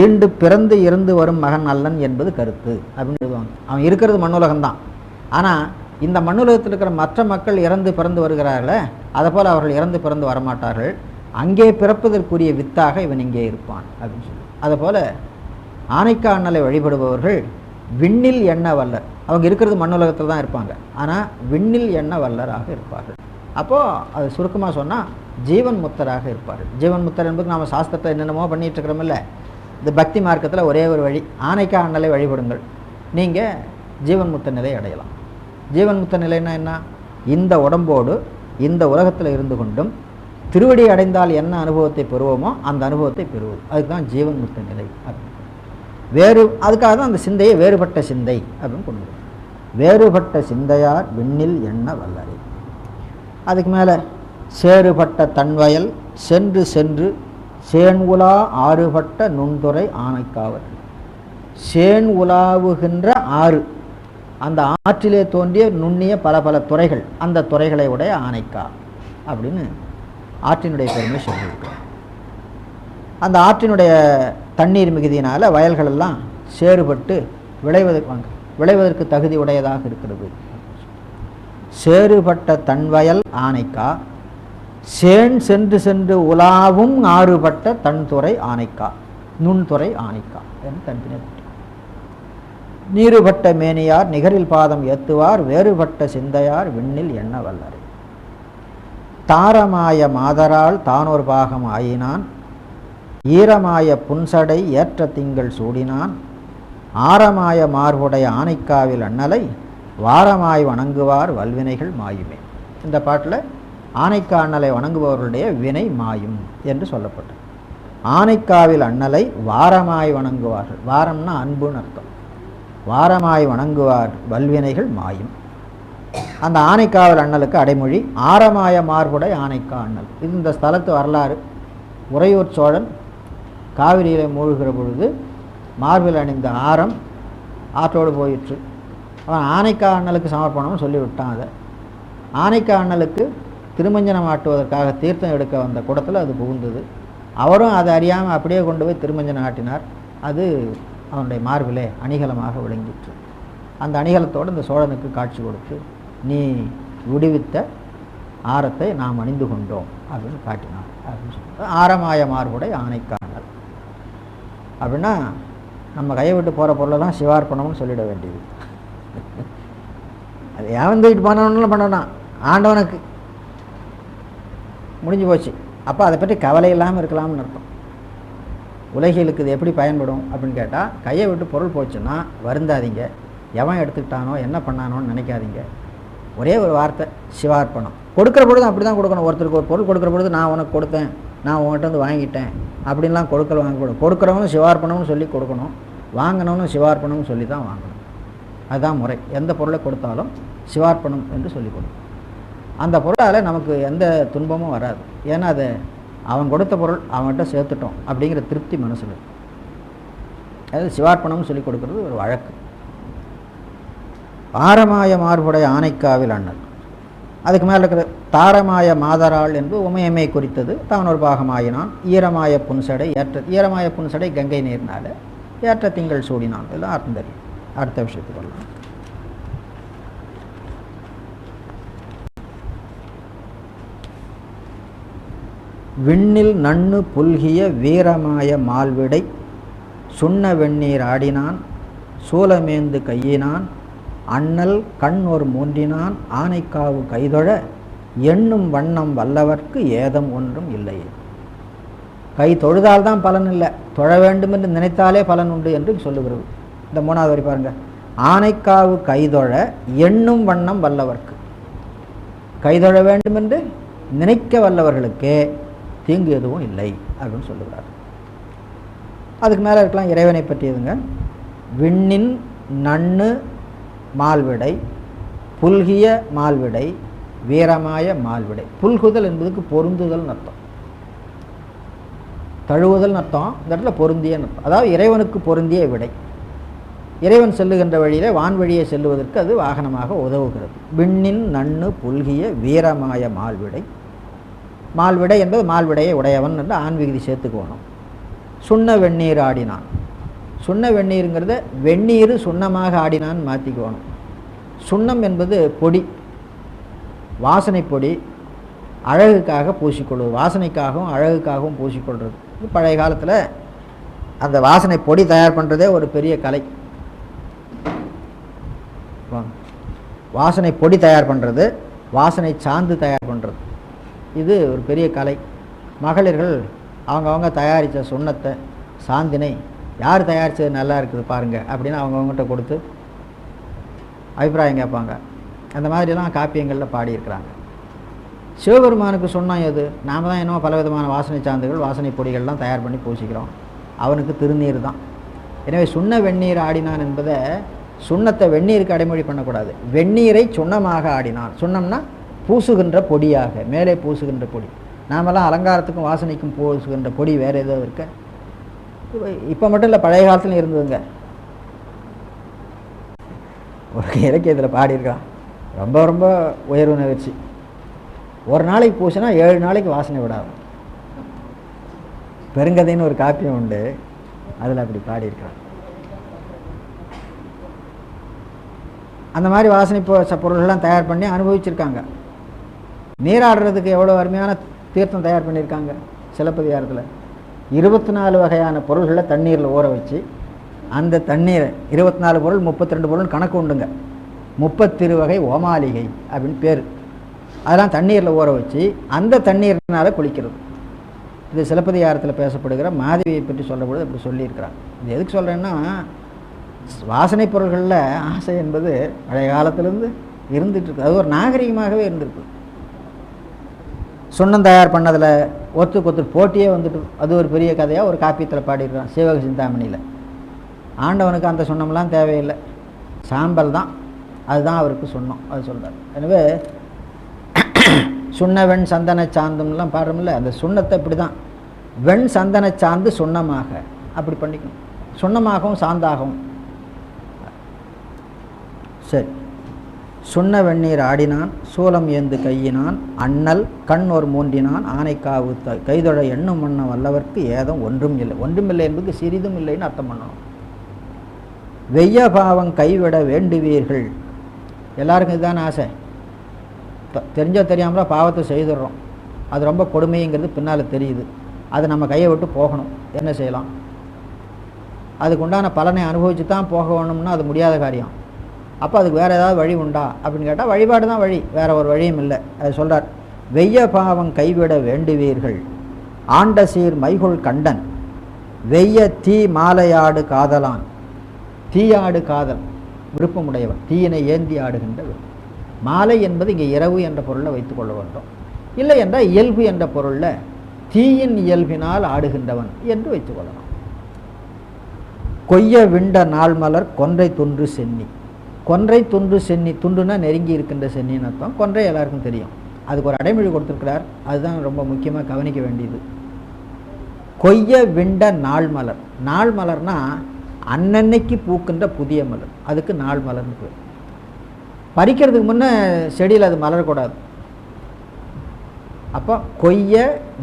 ஈண்டு பிறந்து இருந்து வரும் மகன் அல்லன் என்பது கருத்து அப்படின்னு எழுதுவாங்க. அவன் இருக்கிறது மண்ணுலகம்தான். ஆனால் இந்த மண்ணுலகத்தில் இருக்கிற மற்ற மக்கள் இறந்து பிறந்து வருகிறார்களே, அதை போல் அவர்கள் இறந்து பிறந்து வரமாட்டார்கள். அங்கே பிறப்பதற்குரிய வித்தாக இவன் இங்கே இருப்பான் அப்படின்னு சொல்லி. அதுபோல் ஆனைக்கா அண்ணலை வழிபடுபவர்கள் விண்ணில் எண்ண வல்லர். அவங்க இருக்கிறது மண்ணுலகத்தில் தான் இருப்பாங்க, ஆனால் விண்ணில் எண்ண வல்லராக இருப்பார்கள். அப்போது அது சுருக்கமாக சொன்னால் ஜீவன் முத்தராக இருப்பார்கள். ஜீவன் முத்தர் என்பது நாம் சாஸ்திரத்தை என்னென்னமோ பண்ணிகிட்டு இருக்கிறோமில்ல, இந்த பக்தி மார்க்கத்தில் ஒரே ஒரு வழி, ஆனைக்கா அண்ணலை வழிபடுங்கள், நீங்கள் ஜீவன் முத்த நிலை அடையலாம். ஜீவன் முத்த நிலைன்னா என்ன? இந்த உடம்போடு இந்த உலகத்தில் இருந்து கொண்டும் திருவடி அடைந்தால் என்ன அனுபவத்தை பெறுவோமோ அந்த அனுபவத்தை பெறுவது, அதுக்கு தான் ஜீவன் முத்த நிலை அப்படின்னு. அதுக்காக தான் அந்த சிந்தையை வேறுபட்ட சிந்தை அப்படின்னு கொண்டு வரும். வேறுபட்ட சிந்தையார் விண்ணில் எண்ண வல்லரை. அதுக்கு மேலே சேறுபட்ட தன்வயல் சென்று சென்று சேன் உலா ஆறுபட்ட நுண்துறை ஆனைக்காவல். சேன் உலாவுகின்ற ஆறு, அந்த ஆற்றிலே தோன்றிய நுண்ணிய பல பல துறைகள், அந்த துறைகளை உடைய ஆனைக்கா அப்படின்னு ஆற்றினுடைய பெருமை சொல்லியிருக்கிறோம். அந்த ஆற்றினுடைய தண்ணீர் மிகுதியினால் வயல்களெல்லாம் சேறுபட்டு விளைவதற்கு தகுதி உடையதாக இருக்கிறது. சேறுபட்ட தன்வயல் ஆனைக்கா சேன் சென்று சென்று உலாவும் ஆறுபட்ட தன்துறை ஆனைக்கா நுண்துறை ஆனைக்கா என்று தனித்தனி. நீருபட்ட மேனியார் நிகரில் பாதம் ஏத்துவார் வேறுபட்ட சிந்தையார் விண்ணில் எண்ண வல்லரை. தாரமாய மாதரால் தானோர் பாகம் ஆயினான் ஈரமாய புன்சடை ஏற்ற திங்கள் சூடினான் ஆரமாய மார்புடைய ஆனைக்காவில் அண்ணலை வாரமாய் வணங்குவார் வல்வினைகள் மாயுமே. இந்த பாட்டில் ஆனைக்கா அண்ணலை வணங்குபவர்களுடைய வினை மாயும் என்று சொல்லப்பட்டது. ஆனைக்காவில் அண்ணலை வாரமாய் வணங்குவார்கள். வாரம்னா அன்புன்னு அர்த்தம். வாரமாய் வணங்குவார் வல்வினைகள் மாயும். அந்த ஆனைக்காவல் அண்ணலுக்கு அடைமொழி ஆரமாய மார்புடை ஆனைக்கா அண்ணல். இது இந்த ஸ்தலத்து வரலாறு. உறையூர் சோழன் காவிரியில் மூழ்கிற பொழுது மார்பில் அணிந்த ஆரம் ஆற்றோடு போயிற்று. அவன் ஆனைக்கா அண்ணலுக்கு சமர்ப்பணம்னு சொல்லிவிட்டான். அதை ஆனைக்கா அண்ணலுக்கு திருமஞ்சனம் ஆட்டுவதற்காக தீர்த்தம் எடுக்க வந்த குடத்தில் அது புகுந்தது. அவரும் அதை அறியாமல் அப்படியே கொண்டு போய் திருமஞ்சனம் ஆட்டினார். அது அவனுடைய மார்பிலே அணிகலமாக விளங்கிற்று. அந்த அணிகலத்தோடு இந்த சோழனுக்கு காட்சி கொடுத்து நீ விடுவித்த ஆரத்தை நாம் அணிந்து கொண்டோம் அப்படின்னு காட்டினான் அப்படின்னு சொல்லிட்டு ஆரமாய மார்புடை ஆனைக்கா அண்ணல். அப்படின்னா நம்ம கையை விட்டு போகிற பொருளெல்லாம் சிவார்ப்பணம்னு சொல்லிட வேண்டியது. அது ஏவந்துக்கிட்டு பண்ணணும்னு பண்ணணும், ஆண்டவனுக்கு முடிஞ்சு போச்சு. அப்போ அதை பற்றி கவலை இல்லாமல் இருக்கலாம்னு அர்த்தம். உலகிலுக்கு இது எப்படி பயன்படும் அப்படின்னு கேட்டால், கையை விட்டு பொருள் போச்சுன்னா வருந்தாதீங்க, எவன் எடுத்துக்கிட்டானோ என்ன பண்ணானோன்னு நினைக்காதீங்க. ஒரே ஒரு வார்த்தை சிவார்ப்பணம். கொடுக்குற பொழுது அப்படி தான் கொடுக்கணும். ஒருத்தருக்கு ஒரு பொருள் கொடுக்குற பொழுது நான் உனக்கு கொடுத்தேன், நான் உங்கள்கிட்ட வந்து வாங்கிட்டேன் அப்படின்லாம் கொடுக்குறவனும் சிவார்ப்பணம்னு சொல்லி கொடுக்கணும், வாங்கினவனும் சிவார்ப்பணம்னு சொல்லி தான் வாங்கணும். அதுதான் முறை. எந்த பொருளை கொடுத்தாலும் சிவார்ப்பணம் என்று சொல்லி கொடுக்கும். அந்த பொருளால் நமக்கு எந்த துன்பமும் வராது. ஏன்னா அது அவன் கொடுத்த பொருள் அவன்கிட்ட சேர்த்துட்டோம் அப்படிங்கிற திருப்தி மனசில். அது சிவார்ப்பணம்னு சொல்லி கொடுக்கறது ஒரு வழக்கு. ஆரமாய மார்புடைய ஆனைக்காவில் அண்ணல். அதுக்கு மேலே இருக்கிற தாரமாய மாதராள் என்று உமையம்மை குறித்தது. தான் ஒரு பாகமாயினான் ஈரமாய புன்சடை ஈரமாய புன்சடை கங்கை நீர்னால ஏற்ற திங்கள் சூடினான். இதெல்லாம் அர்த்தம் தெரியும். அடுத்த விஷயத்துக்கு வரலாம். விண்ணில் நன்னு புல்கிய வீரமாய மால்விடை சுண்ண வெந்நீர் ஆடினான் சூலமேந்து கையினான் அண்ணல் கண் ஒரு மூன்றினான் ஆனைக்காவு கைதொழ எண்ணும் வண்ணம் வல்லவர்க்கு ஏதம் ஒன்றும் இல்லையே. கை தொழுதால் தான் பலன் இல்லை, தொழ வேண்டும் என்று நினைத்தாலே பலன் உண்டு என்று சொல்லுகிறது. இந்த மூணாவது வரி பாருங்க. ஆனைக்காவு கைதொழ எண்ணும் வண்ணம் வல்லவர்க்கு. கைதொழ வேண்டும் என்று நினைக்க வல்லவர்களுக்கே தீங்கு எதுவும் இல்லை அப்படின்னு சொல்லுகிறார். அதுக்கு மேலே இருக்கலாம் இறைவனை பற்றியதுங்க. விண்ணின் நன்னு மால்விடை புல்கிய மால்விடை வீரமாய மால்விடை. புல்குதல் என்பதுக்கு பொருந்துதல் அர்த்தம், தழுவுதல் அர்த்தம். இந்த இடத்துல பொருந்திய அர்த்தம். அதாவது இறைவனுக்கு பொருந்திய விடை. இறைவன் செல்லுகின்ற வழியிலே வான் வழியை செல்லுவதற்கு அது வாகனமாக உதவுகிறது. விண்ணின் நன்னு புல்கிய வீரமாய மால்விடை. மால்விடை என்பது மால்விடையை உடையவன் என்று ஆண் விகுதி சேர்த்துக்கணும். சுண்ண வெந்நீர் ஆடினான். சுண்ண வெந்நீருங்கிறத வெந்நீர் சுண்ணமாக ஆடினான்னு மாற்றிக்குவோணும். சுண்ணம் என்பது பொடி, வாசனை பொடி, அழகுக்காக பூசிக்கொள்வது, வாசனைக்காகவும் அழகுக்காகவும் பூசிக்கொள்வது. பழைய காலத்தில் அந்த வாசனை பொடி தயார் பண்ணுறதே ஒரு பெரிய கலை. வாசனை பொடி தயார் பண்ணுறது, வாசனை சாந்து தயார் பண்ணுறது, இது ஒரு பெரிய கலை. மகளிர்கள் அவங்கவுங்க தயாரித்த சுண்ணத்தை, சாந்தினை யார் தயாரித்தது நல்லா இருக்குது பாருங்கள் அப்படின்னு அவங்கவுங்ககிட்ட கொடுத்து அபிப்பிராயம் கேட்பாங்க. அந்த மாதிரிலாம் காப்பியங்களில் பாடியிருக்கிறாங்க. சிவபெருமானுக்கு சுண்ணம் எது? நாம் தான் என்னவோ பலவிதமான வாசனை சாந்துகள், வாசனை பொடிகள்லாம் தயார் பண்ணி பூசிக்கிறோம். அவனுக்கு திருநீர் தான். எனவே சுண்ண வெந்நீர் ஆடினான் என்பதை சுண்ணத்தை வெந்நீருக்கு அடைமொழி பண்ணக்கூடாது. வெந்நீரை சுண்ணமாக ஆடினான். சுண்ணம்னா பூசுகின்ற பொடியாக, மேலே பூசுகின்ற பொடி. நாமெல்லாம் அலங்காரத்துக்கும் வாசனைக்கும் பூசுகின்ற பொடி வேறு ஏதோ இருக்க? இப்போ மட்டும் இல்லை, பழைய காலத்துலையும் இருந்ததுங்க. ஒரு இலக்கியத்தில் பாடியிருக்கான், ரொம்ப ரொம்ப உயர்வு நிகழ்ச்சி. ஒரு நாளைக்கு பூசினா 7 நாளைக்கு வாசனை விடாது. பெருங்கதைன்னு ஒரு காப்பியம் உண்டு, அதில் அப்படி பாடியிருக்கிறான். அந்த மாதிரி வாசனை பொருள்கள்லாம் தயார் பண்ணி அனுபவிச்சிருக்காங்க. நீராடுறதுக்கு எவ்வளோ அருமையான தீர்த்தம் தயார் பண்ணியிருக்காங்க சிலப்பதிகாரத்தில். 24 வகையான பொருள்களை தண்ணீரில் ஊற வச்சு, அந்த தண்ணீரை 24 பொருள் 32 பொருள் கணக்கு உண்டுங்க. 32 வகை ஓமாளிகை அப்படின்னு பேர். அதெல்லாம் தண்ணீரில் ஊற வச்சு அந்த தண்ணீர்னால குளிக்கிறது. இது சிலப்பதிகாரத்தில் பேசப்படுகிற மாதவியை பற்றி சொல்லப்படுது. அப்படி சொல்லியிருக்கிறாங்க. இது எதுக்கு சொல்கிறேன்னா, வாசனை பொருள்களில் ஆசை என்பது பழைய காலத்திலேருந்து இருந்துகிட்ருக்கு. அது ஒரு நாகரிகமாகவே இருந்திருக்கு. சுண்ணம் தயார் பண்ணதில் ஒத்துக்கு போட்டியே வந்துட்டு, அது ஒரு பெரிய கதையாக ஒரு காப்பியத்தில் பாடியிருக்கிறான் சிவக சிந்தாமணியில். ஆண்டவனுக்கு அந்த சுண்ணம்லாம் தேவையில்லை, சாம்பல் தான், அதுதான் அவருக்கு சுண்ணம். அது சொல்கிறார். எனவே சுண்ண வெண் சந்தன சாந்தும்லாம் பாடுறோம்ல, அந்த சுண்ணத்தை இப்படி தான் வெண் சந்தன சாந்து சுண்ணமாக அப்படி பண்ணிக்கணும். சுண்ணமாகவும் சாந்தாகவும். சரி. சுண்ண வெந்நீர் ஆடினான், சூலம் ஏந்து கையினான், அண்ணல் கண் ஒரு மூன்றினான், ஆனைக்காவு கைதொழ எண்ணும் மன்ன வல்லவர்க்கு ஏதம் ஒன்றும் இல்லை. ஒன்றும் இல்லை என்பதுக்கு சிறிதும் இல்லைன்னு அர்த்தம் பண்ணணும். வெய்ய பாவம் கைவிட வேண்டுவீர்கள். எல்லாருக்கும் இதுதான் ஆசை. தெரிஞ்சோ தெரியாமலோ பாவத்தை செய்துடுறோம். அது ரொம்ப கொடுமைங்கிறது பின்னால் தெரியுது. அது நம்ம கையை விட்டு போகணும். என்ன செய்யலாம்? அதுக்கு உண்டான பலனை அனுபவித்து தான் போக வேணும்னா அது முடியாத காரியம். அப்போ அதுக்கு வேறு ஏதாவது வழி உண்டா அப்படின்னு கேட்டால் வழிபாடு தான் வழி, வேறு ஒரு வழியும் இல்லை. அது சொல்கிறார். வெய்ய பாவம் கைவிட வேண்டுவீர்கள், ஆண்ட சீர் மைகுள் கண்டன், வெய்ய தீ மாலையாடு காதலான். தீயாடு காதல் விருப்பமுடையவன், தீயினை ஏந்தி ஆடுகின்ற விருப்பம். மாலை என்பது இங்கே இரவு என்ற பொருளில் வைத்துக்கொள்ள வேண்டும். இல்லை என்றால் இயல்பு என்ற பொருளில் தீயின் இயல்பினால் ஆடுகின்றவன் என்று வைத்துக்கொள்ளலாம். கொய்ய விண்ட நாள் மலர் கொன்றை துன்று சென்னி. கொன்றை துன்று சென்னி, துண்டுனா நெருங்கி இருக்கின்ற சென்னின்னு அர்த்தம். கொன்றை எல்லாருக்கும் தெரியும். அதுக்கு ஒரு அடைமொழி கொடுத்துருக்கிறார், அதுதான் ரொம்ப முக்கியமாக கவனிக்க வேண்டியது. கொய்ய விண்ட நாள் மலர். நாள் மலர்னா அன்னன்னைக்கு பூக்கின்ற புதிய மலர், அதுக்கு நாள் மலர்னு பேர். பறிக்கிறதுக்கு முன்னே செடியில் அது மலரக்கூடாது. அப்போ கொய்ய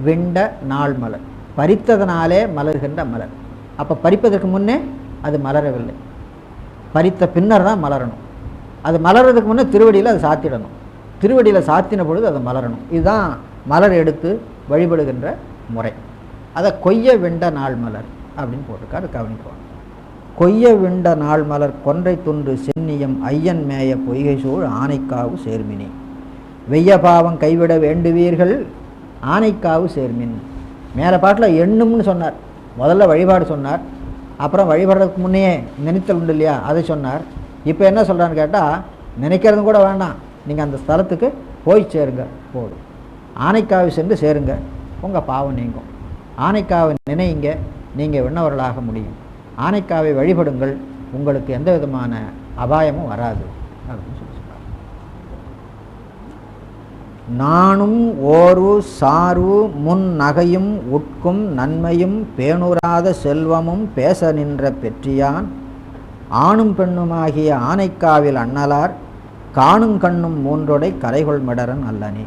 விண்ட நாள் மலர், பறித்ததனாலே மலர்கின்ற மலர். அப்போ பறிப்பதற்கு முன்னே அது மலரவில்லை, பறித்த பின்னர் தான் மலரணும். அது மலர்றதுக்கு முன்னே திருவடியில் அது சாத்திடணும், திருவடியில் சாத்தின பொழுது அது மலரணும். இதுதான் மலர் எடுத்து வழிபடுகின்ற முறை. அதை கொய்ய விண்ட நாள் மலர் அப்படின்னு போட்டிருக்காரு, கவனிக்குவாங்க. கொய்ய விண்ட நாள் மலர் கொன்றை துன்று சென்னியம் ஐயன் மேய பொய்கை சூழ் ஆனைக்காவு சேர்மினி. வெய்ய பாவம் கைவிட வேண்டுவீர்கள், ஆனைக்காவு சேர்மின். மேலே பாட்டில் எண்ணும்னு சொன்னார். முதல்ல வழிபாடு சொன்னார், அப்புறம் வழிபடுறதுக்கு முன்னே நினைத்தல் உண்டு இல்லையா, அதை சொன்னார். இப்போ என்ன சொல்கிறான்னு கேட்டால், நினைக்கிறதும் கூட வேண்டாம், நீங்கள் அந்த ஸ்தலத்துக்கு போய் சேருங்க போதும். ஆனைக்காவை சென்று சேருங்க, உங்கள் பாவம் நீங்கும். ஆனைக்காவை நினைங்க, நீங்கள் விண்ணவர்களாக முடியும். ஆனைக்காவை வழிபடுங்கள், உங்களுக்கு எந்த விதமான அபாயமும் வராது அப்படின்னு சொல்லி சொல்கிறார். நானும் ஓரு சாரு முன் நகையும் உட்கும் நன்மையும் பேணுராத செல்வமும் பேச நின்ற பெற்றியான் ஆணும் பெண்ணுமாகிய ஆனைக்காவில் அண்ணலார் காணும் கண்ணும் மூன்றொடை கரைகொள் மிடரன் அல்லனே.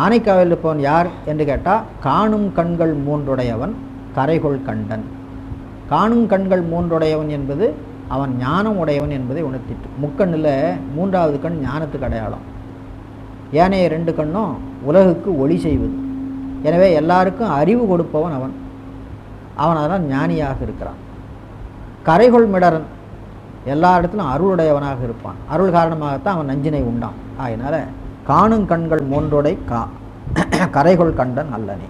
ஆனைக்காவில் இருப்பவன் யார் என்று கேட்டால், காணும் கண்கள் மூன்றுடையவன், கரைகொள் கண்டன். காணும் கண்கள் மூன்றுடையவன் என்பது அவன் ஞானம் உடையவன் என்பதை உணர்த்திட்டு, முக்கண்ணில் மூன்றாவது கண் ஞானத்துக்கு அடையாளம். ஏனைய 2 கண்ணும் உலகுக்கு ஒளி செய்வது. எனவே எல்லாருக்கும் அறிவு கொடுப்பவன் அவன். அவன் அதனால் ஞானியாக இருக்கிறான். கரைகொள் மிடரன், எல்லா இடத்திலும் அருளுடையவனாக இருப்பான். அருள் காரணமாகத்தான் அவன் நஞ்சினை உண்டான். அதனால் காணும் கண்கள் மூன்றோடை கரைகொள் கண்டன் அல்லனே.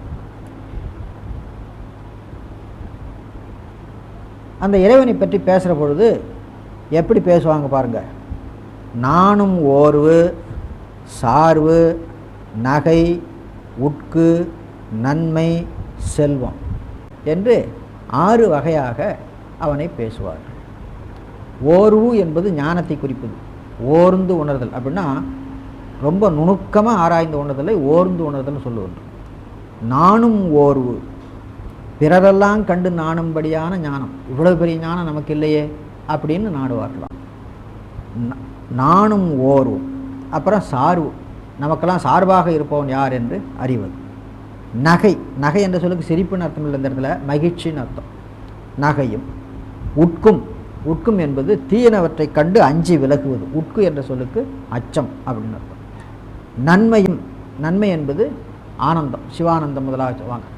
அந்த இறைவனை பற்றி பேசுகிற பொழுது எப்படி பேசுவாங்க பாருங்க. நானும் ஓர்வு, சார்பு, நகை, உட்கு, நன்மை, செல்வம் என்று 6 வகையாக அவனை பேசுவார்கள். ஓர்வு என்பது ஞானத்தை குறிப்பது. ஓர்ந்து உணர்தல் அப்படின்னா ரொம்ப நுணுக்கமாக ஆராய்ந்து உணர்தலை ஓர்ந்து உணர்தல் சொல்லுவது. நானும் ஓர்வு, பிறரெல்லாம் கண்டு நாணும்படியான ஞானம். இவ்வளவு பெரிய ஞானம் நமக்கு இல்லையே அப்படின்னு நாடுவார்களாம். நானும் ஓர்வு. அப்புறம் சார்பு, நமக்கெல்லாம் சார்பாக இருப்பவன் யார் என்று அறிவது. நகை, நகை என்ற சொல்லுக்கு சிரிப்புன்னு அர்த்தம் இல்லை, இந்த இடத்துல மகிழ்ச்சின்னு அர்த்தம். நகையும். உட்கும், உட்கும் என்பது தீயனவற்றை கண்டு அஞ்சி விலகுவது. உட்கு என்ற சொல்லுக்கு அச்சம் அப்படின்னு அர்த்தம். நன்மையும், நன்மை என்பது ஆனந்தம், சிவானந்தம் முதலாக வாங்க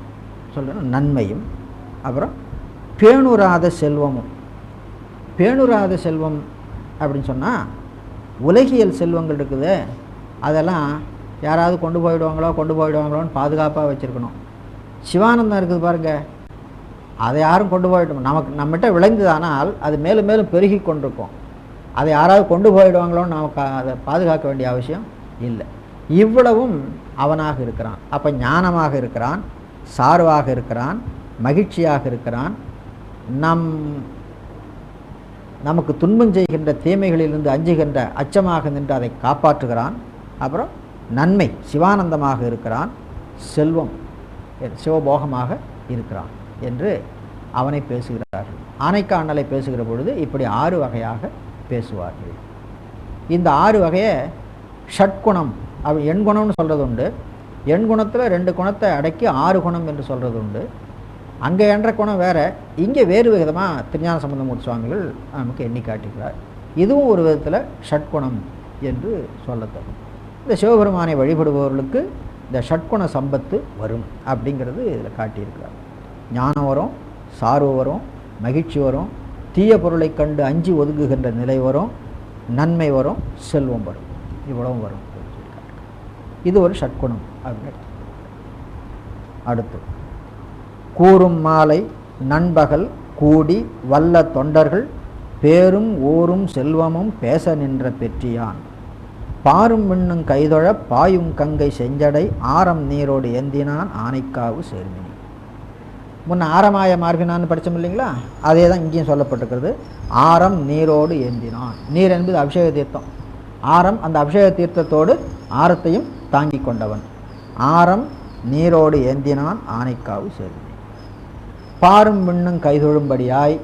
சொல்கிறேன். நன்மையும். அப்புறம் பேணுராத செல்வமும். பேணுராத செல்வம் அப்படின்னு சொன்னால் உலகியல் செல்வங்கள் இருக்குது, அதெல்லாம் யாராவது கொண்டு போயிடுவாங்களோன்னு பாதுகாப்பாக வச்சுருக்கணும். சிவானந்தம் இருக்குது பாருங்கள், அதை யாரும் கொண்டு போயிட்டோம், நம்மகிட்ட விளைந்ததானால் அது மேலும் மேலும் பெருகி கொண்டிருக்கும். அதை யாராவது கொண்டு போயிடுவாங்களோன்னு நமக்கு அதை பாதுகாக்க வேண்டிய அவசியம் இல்லை. இவ்வளவும் அவனாக இருக்கிறான். அப்போ ஞானமாக இருக்கிறான், சார்வாக இருக்கிறான், மகிழ்ச்சியாக இருக்கிறான், நமக்கு துன்பம் செய்கின்ற தீமைகளிலிருந்து அஞ்சுகின்ற அச்சமாக நின்று அதை காப்பாற்றுகிறான். அப்புறம் நன்மை, சிவானந்தமாக இருக்கிறான், செல்வம், சிவபோகமாக இருக்கிறான் என்று அவனை பேசுகிறார்கள். ஆனைக்கா அண்ணலை பேசுகிற பொழுது இப்படி 6 வகையாக பேசுவார்கள். இந்த 6 வகையை ஷட்குணம், எண்குணம்னு சொல்கிறது உண்டு. எண்குணத்தில் 2 குணத்தை அடக்கி 6 குணம் என்று சொல்கிறது உண்டு. அங்கே என்ற குணம் வேற, இங்கே வேறு விதமாக திருஞான சம்பந்தமூர்த்தி சுவாமிகள் நமக்கு எண்ணி காட்டுகிறார். இதுவும் ஒரு விதத்தில் ஷட்குணம் என்று சொல்லத்தகும். இந்த சிவபெருமானை வழிபடுபவர்களுக்கு இந்த ஷட்குண சம்பத்து வரும் அப்படிங்கிறது இதில் காட்டியிருக்கிறார். ஞானம் வரும், சார்பு வரும், மகிழ்ச்சி வரும், தீய பொருளை கண்டு அஞ்சி ஒதுங்குகின்ற நிலை வரும், நன்மை வரும், செல்வம் வரும், இவ்வளவும் வரும். இது ஒரு ஷட்குணம் அப்படின்னு. அடுத்து கூறும் மாலை நண்பகல் கூடி வல்ல தொண்டர்கள் பேரும் ஊரும் செல்வமும் பேச நின்ற பெற்றியான் பாரும் விண்ணும் கைதொழ பாயும் கங்கை செஞ்சடை ஆரம் நீரோடு ஏந்தினான் ஆனைக்காவு சேர்மினி. முன்ன ஆரமாய மார்பினான்னு படித்தோம் இல்லைங்களா, அதே தான் இங்கேயும் சொல்லப்பட்டிருக்கிறது. ஆரம் நீரோடு ஏந்தினான். நீர் என்பது அபிஷேக தீர்த்தம். ஆரம் அந்த அபிஷேக தீர்த்தத்தோடு ஆரத்தையும் தாங்கி கொண்டவன். ஆரம் நீரோடு ஏந்தினான் ஆனைக்காவு சேர்மினி. பாரும் விண்ணும் கைதொழும்படியாய்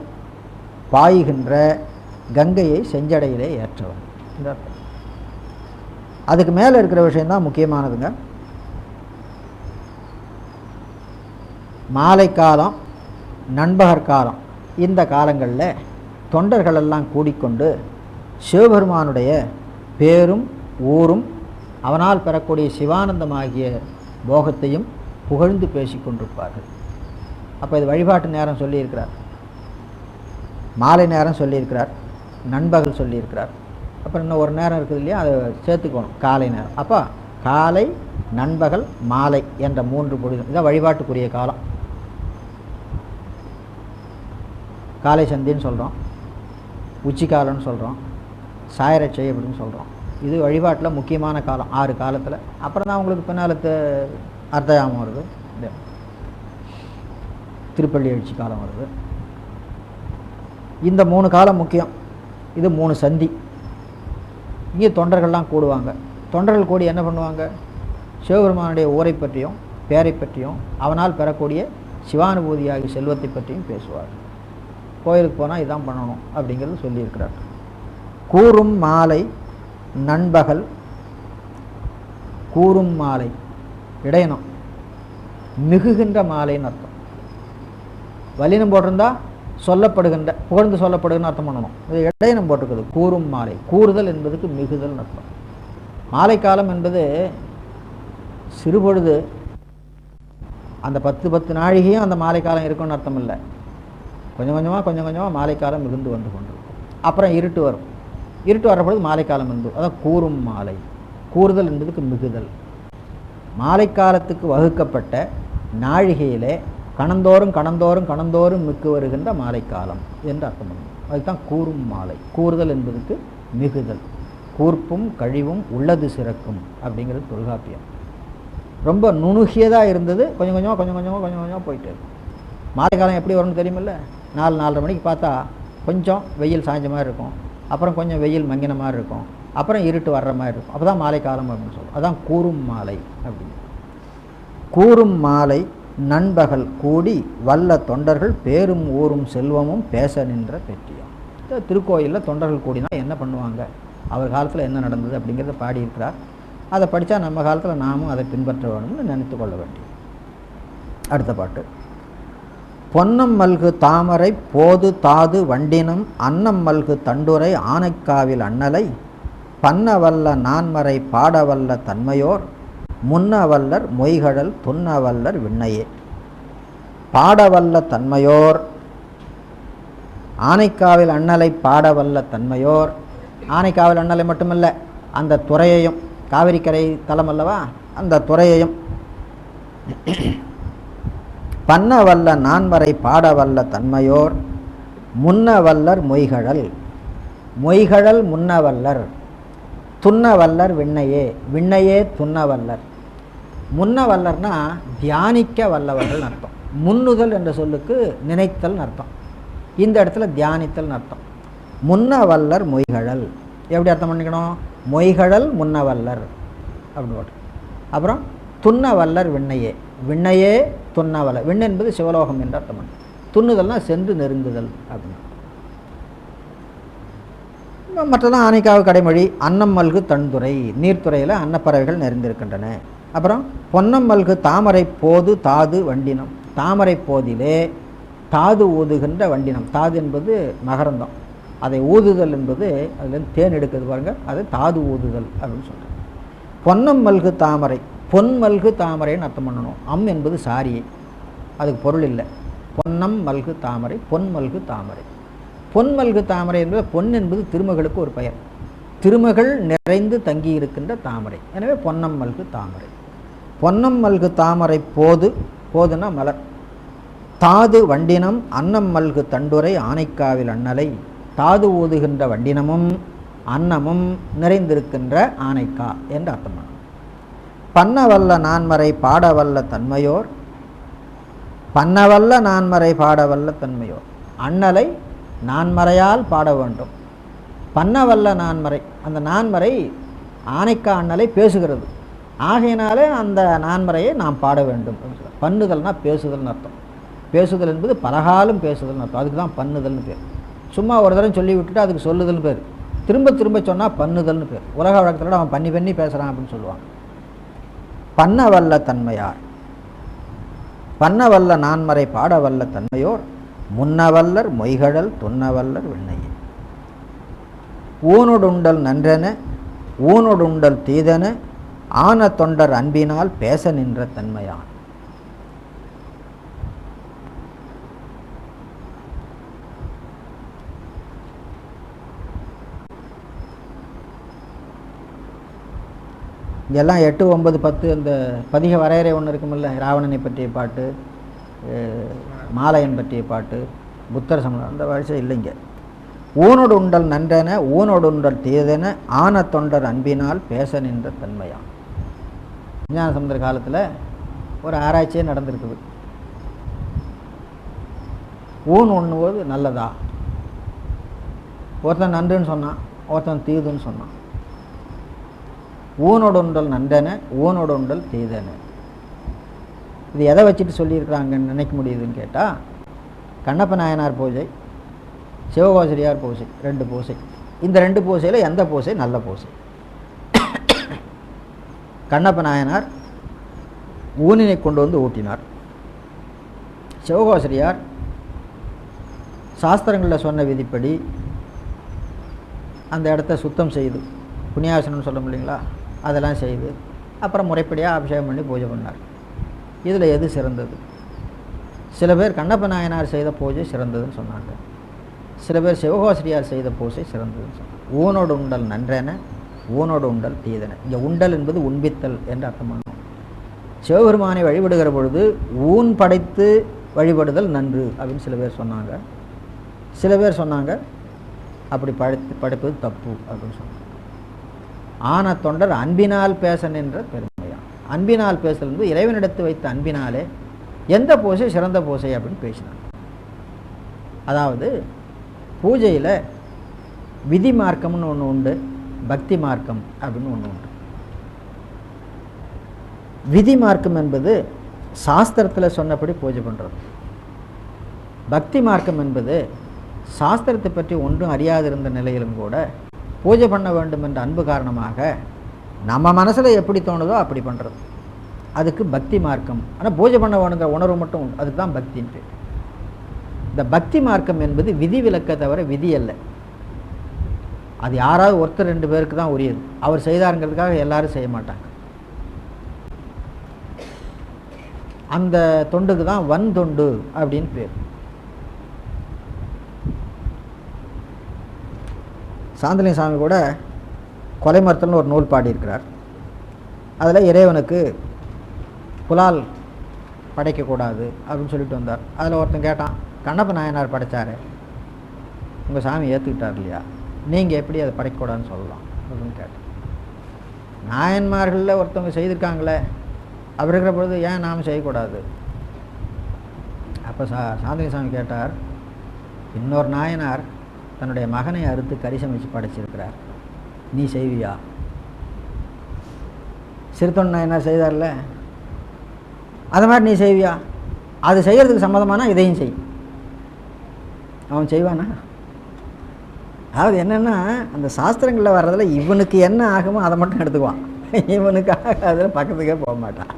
பாய்கின்ற கங்கையை செஞ்சடையிலே ஏற்றவன். அதுக்கு மேலே இருக்கிற விஷயம்தான் முக்கியமானதுங்க. மாலை காலம், நண்பகற் காலம், இந்த காலங்களில் தொண்டர்களெல்லாம் கூடிக்கொண்டு சிவபெருமானுடைய பேரும் ஊரும் அவனால் பெறக்கூடிய சிவானந்தமாகிய போகத்தையும் புகழ்ந்து பேசிக்கொண்டிருப்பார்கள். அப்போ இது வழிபாட்டு நேரம் சொல்லியிருக்கிறார், மாலை நேரம் சொல்லியிருக்கிறார், நண்பகல் சொல்லியிருக்கிறார். அப்புறம் இன்னும் ஒரு நேரம் இருக்குது இல்லையா, அதை சேர்த்துக்கணும், காலை நேரம். அப்போ காலை, நண்பகல், மாலை என்ற 3 பொழுது இதான் வழிபாட்டுக்குரிய காலம். காலை சந்தின்னு சொல்கிறோம், உச்சிக்காலம்னு சொல்கிறோம், சாயரட்சை அப்படின்னு சொல்கிறோம். இது வழிபாட்டில் முக்கியமான காலம் 6 காலத்தில். அப்புறம் தான் உங்களுக்கு பின்னால் அர்த்தயாமம் வருது, திருப்பள்ளி எழுச்சி காலம் வருது. இந்த 3 காலம் முக்கியம். இது 3 சந்தி. இங்கே தொண்டர்கள்லாம் கூடுவாங்க. தொண்டர்கள் கூடி என்ன பண்ணுவாங்க? சிவபெருமானுடைய ஊரை பற்றியும் பேரை பற்றியும் அவனால் பெறக்கூடிய சிவானுபூதியாகிய செல்வத்தை பற்றியும் பேசுவார். கோயிலுக்கு போனால் இதான் பண்ணணும் அப்படிங்கிறது சொல்லியிருக்கிறார். கூறும் மாலை நண்பகல், கூறும் மாலை இடையணும், மிகுகின்ற மாலைன்னு அர்த்தம். வல்லினம் போட்டிருந்தா சொல்லப்படுகின்ற, புகழ்ந்து சொல்லப்படுகின்ற அர்த்தம் பண்ணணும். இது இடையினம் போட்டிருக்குது, கூறும் மாலை. கூறுதல் என்பதுக்கு மிகுதல் அர்த்தம். மாலை காலம் என்பது சிறுபொழுது, அந்த 10 நாழிகையும் அந்த மாலை காலம் இருக்குன்னு அர்த்தம் இல்லை. கொஞ்சம் கொஞ்சமாக மாலை காலம் மிகுந்து வந்து கொண்டிருக்கும். அப்புறம் இருட்டு வரும். இருட்டு வர்ற பொழுது மாலை காலம் வந்து, அதான் கூறும் மாலை. கூறுதல் என்பதுக்கு மிகுதல். மாலை காலத்துக்கு வகுக்கப்பட்ட நாழிகையிலே கணந்தோறும் மிக்கு வருகின்ற மாலை காலம் என்று அர்த்தம் பண்ணணும். அதுதான் கூறும் மாலை. கூறுதல் என்பதுக்கு மிகுதல். கூர்ப்பும் கழிவும் உள்ளது சிறக்கும் அப்படிங்கிறது தொல்காப்பியம். ரொம்ப நுணுகியதாக இருந்தது, கொஞ்சம் கொஞ்சமாக போயிட்டு இருக்கு. மாலை காலம் எப்படி வரும்னு தெரியுமில்ல? 4-4:30 மணிக்கு பார்த்தா கொஞ்சம் வெயில் சாய்ஞ்ச மாதிரி இருக்கும், அப்புறம் கொஞ்சம் வெயில் மங்கின மாதிரி இருக்கும், அப்புறம் இருட்டு வர்ற மாதிரி இருக்கும். அப்போ தான் மாலை காலம் அப்படின்னு சொல்லுவோம். அதான் கூறும் மாலை அப்படின்னு. கூறும் மாலை நண்பகல் கூடி வல்ல தொண்டர்கள் பேரும் ஊரும் செல்வமும் பேச நின்ற பெற்றியம். திருக்கோயிலில் தொண்டர்கள் கூடினா என்ன பண்ணுவாங்க, அவர் காலத்தில் என்ன நடந்தது அப்படிங்கிறத பாடியிருக்கிறார். அதை படித்தா நம்ம காலத்தில் நாமும் அதை பின்பற்ற வேணும்னு நினைத்து கொள்ள வேண்டியது. அடுத்த பாட்டு. பொன்னம் மல்கு தாமரை போது தாது வண்டினம் அன்னம் மல்கு தண்டுரை ஆனைக்காவில் அண்ணலை பன்னவல்ல நான்மறை பாடவல்ல தன்மையோர் முன்னவல்லர் மொய்கழல் துன்னவல்லர் விண்ணையே. பாடவல்ல தன்மையோர், ஆனைக்காவில் அண்ணலை பாடவல்ல தன்மையோர். ஆனைக்காவில் அண்ணலை மட்டுமல்ல, அந்த துறையையும், காவிரிக்கரை தலம் அல்லவா, அந்த துறையையும். பன்னவல்ல நான்மறை பாடவல்ல தன்மையோர் முன்னவல்லர் மொய்கழல். மொய்கழல் முன்னவல்லர், துன்னவல்லர் விண்ணையே. விண்ணையே துன்னவல்லர். முன்னவல்லர்னா தியானிக்க வல்லவர்கள் அர்த்தம். முன்னுதல் என்ற சொல்லுக்கு நினைத்தல் அர்த்தம். இந்த இடத்துல தியானித்தல் அர்த்தம். முன்னவல்லர் மொய்கழல் எப்படி அர்த்தம் பண்ணிக்கணும்? மொய்கழல் முன்னவல்லர் அப்படின்னு. அப்புறம் துன்னவல்லர் விண்ணையே. விண்ணையே துன்னவல்லர். விண் என்பது சிவலோகம் என்று அர்த்தம் பண்ணு. துண்ணுதல்னா சென்று நெருங்குதல் அப்படின்னு. மற்றெல்லாம் ஆனைக்காவு கடைமொழி. அன்னம் மல்கு தண்டுரை, நீர்த்துறையில் அன்னப்பறவைகள் நிறைந்திருக்கின்றன. அப்புறம் பொன்னம் மல்கு தாமரை போது தாது வண்டினம். தாமரை போதிலே தாது ஊதுகின்ற வண்டினம். தாது என்பது மகரந்தம், அதை ஊதுதல் என்பது அதுலேருந்து தேன் எடுக்கிறது பாருங்கள், அது தாது ஊதுதல் அப்படின்னு சொல்கிறேன். பொன்னம் மல்கு தாமரை, பொன் மல்கு தாமரைன்னு அர்த்தம் பண்ணணும். அம் என்பது சாரியை, அதுக்கு பொருள் இல்லை. பொன்னம் மல்கு தாமரை, பொன் மல்கு தாமரை. பொன் மல்கு தாமரை என்பது, பொன் என்பது திருமகளுக்கு ஒரு பெயர். திருமகள் நிறைந்து தங்கி இருக்கின்ற தாமரை, எனவே பொன்னம் மல்கு தாமரை. பொன்னம் மல்கு தாமரை போது, போதுன்னா மலர். தாது வண்டினம் அன்னம் மல்கு தண்டுரை ஆனைக்காவில் அண்ணலை. தாது ஊதுகின்ற வண்டினமும் அன்னமும் நிறைந்திருக்கின்ற ஆனைக்கா என்று அர்த்தம் பண்ணணும். பன்னவல்ல நான்மறை பாடவல்ல தன்மையோர். பன்னவல்ல நான்மறை பாடவல்ல தன்மையோர். அண்ணலை நான்மறையால் பாட வேண்டும். பன்னவல்ல நான்மறை, அந்த நான்மறை ஆனைக்கா அண்ணலை பேசுகிறது. ஆகையினாலே அந்த நான்மறையை நாம் பாட வேண்டும். பண்ணுதல்னா பேசுதல்னு அர்த்தம். பேசுதல் என்பது பலகாலம் பேசுதல்னு அர்த்தம். அதுக்கு தான் பண்ணுதல்னு பேர். சும்மா ஒரு தடவை சொல்லி விட்டுட்டு அதுக்கு சொல்லுதல்னு பேர். திரும்ப சொன்னால் பண்ணுதல்னு பேர். உலக வழக்கத்தோட அவன் பண்ணி பேசுகிறான் அப்படின்னு சொல்லுவான். பண்ணவல்ல தன்மையார். பண்ணவல்ல நான்மறை பாடவல்ல தன்மையோர் முன்னவல்லர் மொய்கழல் துன்னவல்லர் விண்ணையே. ஊனொடுண்டல் நன்றென ஊனொடுண்டல் தீதென ஆன தொண்டர் அன்பினால் பேச நின்ற தன்மையான். இதெல்லாம் 8, 9, 10 அந்த பதிக வரையறை ஒன்று இருக்குமில்ல. ராவணனை பற்றிய பாட்டு, மாலையன் பற்றிய பாட்டு, புத்தர் சமணம், அந்த வரிசை இல்லைங்க. ஊனோடு உண்டல் நன்றென ஊனோடு உண்டல் தீதென ஆன தொண்டர் அன்பினால் பேச நின்ற தன்மையான். விஞ்ஞான சமுதிர காலத்தில் ஒரு ஆராய்ச்சியே நடந்திருக்குது. ஊன் உண்ணுவது நல்லதா? ஒருத்தன் நன்றுன்னு சொன்னான், ஒருத்தன் தீதுன்னு சொன்னான். ஊனோடு உண்டல் நன்றென ஊனோடு உண்டல் தீதென. இது எதை வச்சுட்டு சொல்லியிருக்கிறாங்கன்னு நினைக்க முடியுதுன்னு கேட்டால், கண்ணப்ப நாயனார் பூஜை, சிவகோசரியார் பூஜை, 2 பூஜை. இந்த 2 பூஜையில் எந்த பூஜை நல்ல பூஜை? கண்ணப்ப நாயனார் ஊனினை கொண்டு வந்து ஊட்டினார். சிவகோசரியார் சாஸ்திரங்களில் சொன்ன விதிப்படி அந்த இடத்த சுத்தம் செய்து, புண்ணியாசனம்னு சொல்ல முடியுங்களா, அதெல்லாம் செய்து அப்புறம் முறைப்படியாக அபிஷேகம் பண்ணி பூஜை பண்ணார். இதில் எது சிறந்தது? சில பேர் கண்ணப்ப நாயனார் செய்த பூஜை சிறந்ததுன்னு சொன்னாங்க, சில பேர் சிவகோசரியார் செய்த பூஜை சிறந்ததுன்னு சொன்னாங்க. ஊனோடு உண்டல் நன்றென, ஊனோடு உண்டல் தீதன. இங்கே உண்டல் என்பது உண்பித்தல் என்று அர்த்தமாகும். சிவபெருமானை வழிபடுகிற பொழுது ஊன் படைத்து வழிபடுதல் நன்று அப்படின்னு சில பேர் சொன்னாங்க. சில பேர் சொன்னாங்க அப்படி படைப்பது தப்பு அப்படின்னு சொன்னாங்க. ஆன தொண்டர் அன்பினால் பேச நின்ற பெருமையாம். அன்பினால் பேசல் வந்து இறைவனிடத்து வைத்த அன்பினாலே எந்த பூஜை சிறந்த பூஜை அப்படின்னு பேசினாங்க. அதாவது பூஜையில் விதி மார்க்கம்னு ஒன்று உண்டு, பக்தி மார்க்கம் அப்படின்னு ஒன்று உண்டு. விதி மார்க்கம் என்பது சாஸ்திரத்தில் சொன்னபடி பூஜை பண்ணுறது. பக்தி மார்க்கம் என்பது சாஸ்திரத்தை பற்றி ஒன்றும் அறியாதிருந்த நிலையிலும் கூட பூஜை பண்ண வேண்டும் என்ற அன்பு காரணமாக நம்ம மனசில் எப்படி தோணுதோ அப்படி பண்ணுறது. அதுக்கு பக்தி மார்க்கம். ஆனால் பூஜை பண்ண வேணுங்கிற உணர்வு மட்டும் உண்டு, அதுக்கு தான் பக்தின்ட்டு. இந்த பக்தி மார்க்கம் என்பது விதி விலக்க தவிர விதி அல்ல. அது யாராவது ஒருத்தர் 2 பேருக்கு தான் உரியது. அவர் செய்தாருங்கிறதுக்காக எல்லாரும் செய்ய மாட்டாங்க. அந்த தொண்டுக்கு தான் வன் தொண்டு அப்படின்னு பேர். சாந்தலிங்க சாமி கூட கொலைமரத்தல்னு ஒரு நூல் பாடியிருக்கிறார். அதில் இறைவனுக்கு புலால் படைக்கக்கூடாது அப்படின்னு சொல்லிட்டு வந்தார். அதில் ஒருத்தன் கேட்டான், கண்ணப்ப நாயனார் படைத்தார், உங்கள் சாமி ஏற்றுக்கிட்டார் இல்லையா, நீங்கள் எப்படி அதை படைக்கக்கூடாதுன்னு சொல்லலாம் அப்படின்னு கேட்டேன். நாயன்மார்களில் ஒருத்தவங்க செய்திருக்காங்களே, அப்படி இருக்கிற பொழுது ஏன் நாம் செய்யக்கூடாது? அப்போ சாந்தலிங்க சாமி கேட்டார், இன்னொரு நாயனார் தன்னுடைய மகனை அறுத்து கறி சமைச்சு படைச்சிருக்கிறார், நீ செய்வியா? சிறுத்தொன் நாயனார் செய்தார்ல, அது மாதிரி நீ செய்வியா? அது செய்கிறதுக்கு சம்மதமானா இதையும் செய். அவன் செய்வானா? அதாவது என்னென்னா, அந்த சாஸ்திரங்களில் வர்றதில் இவனுக்கு என்ன ஆகுமோ அதை மட்டும் எடுத்துக்குவான், இவனுக்கு அதில் பக்கத்துக்கே போக மாட்டான்.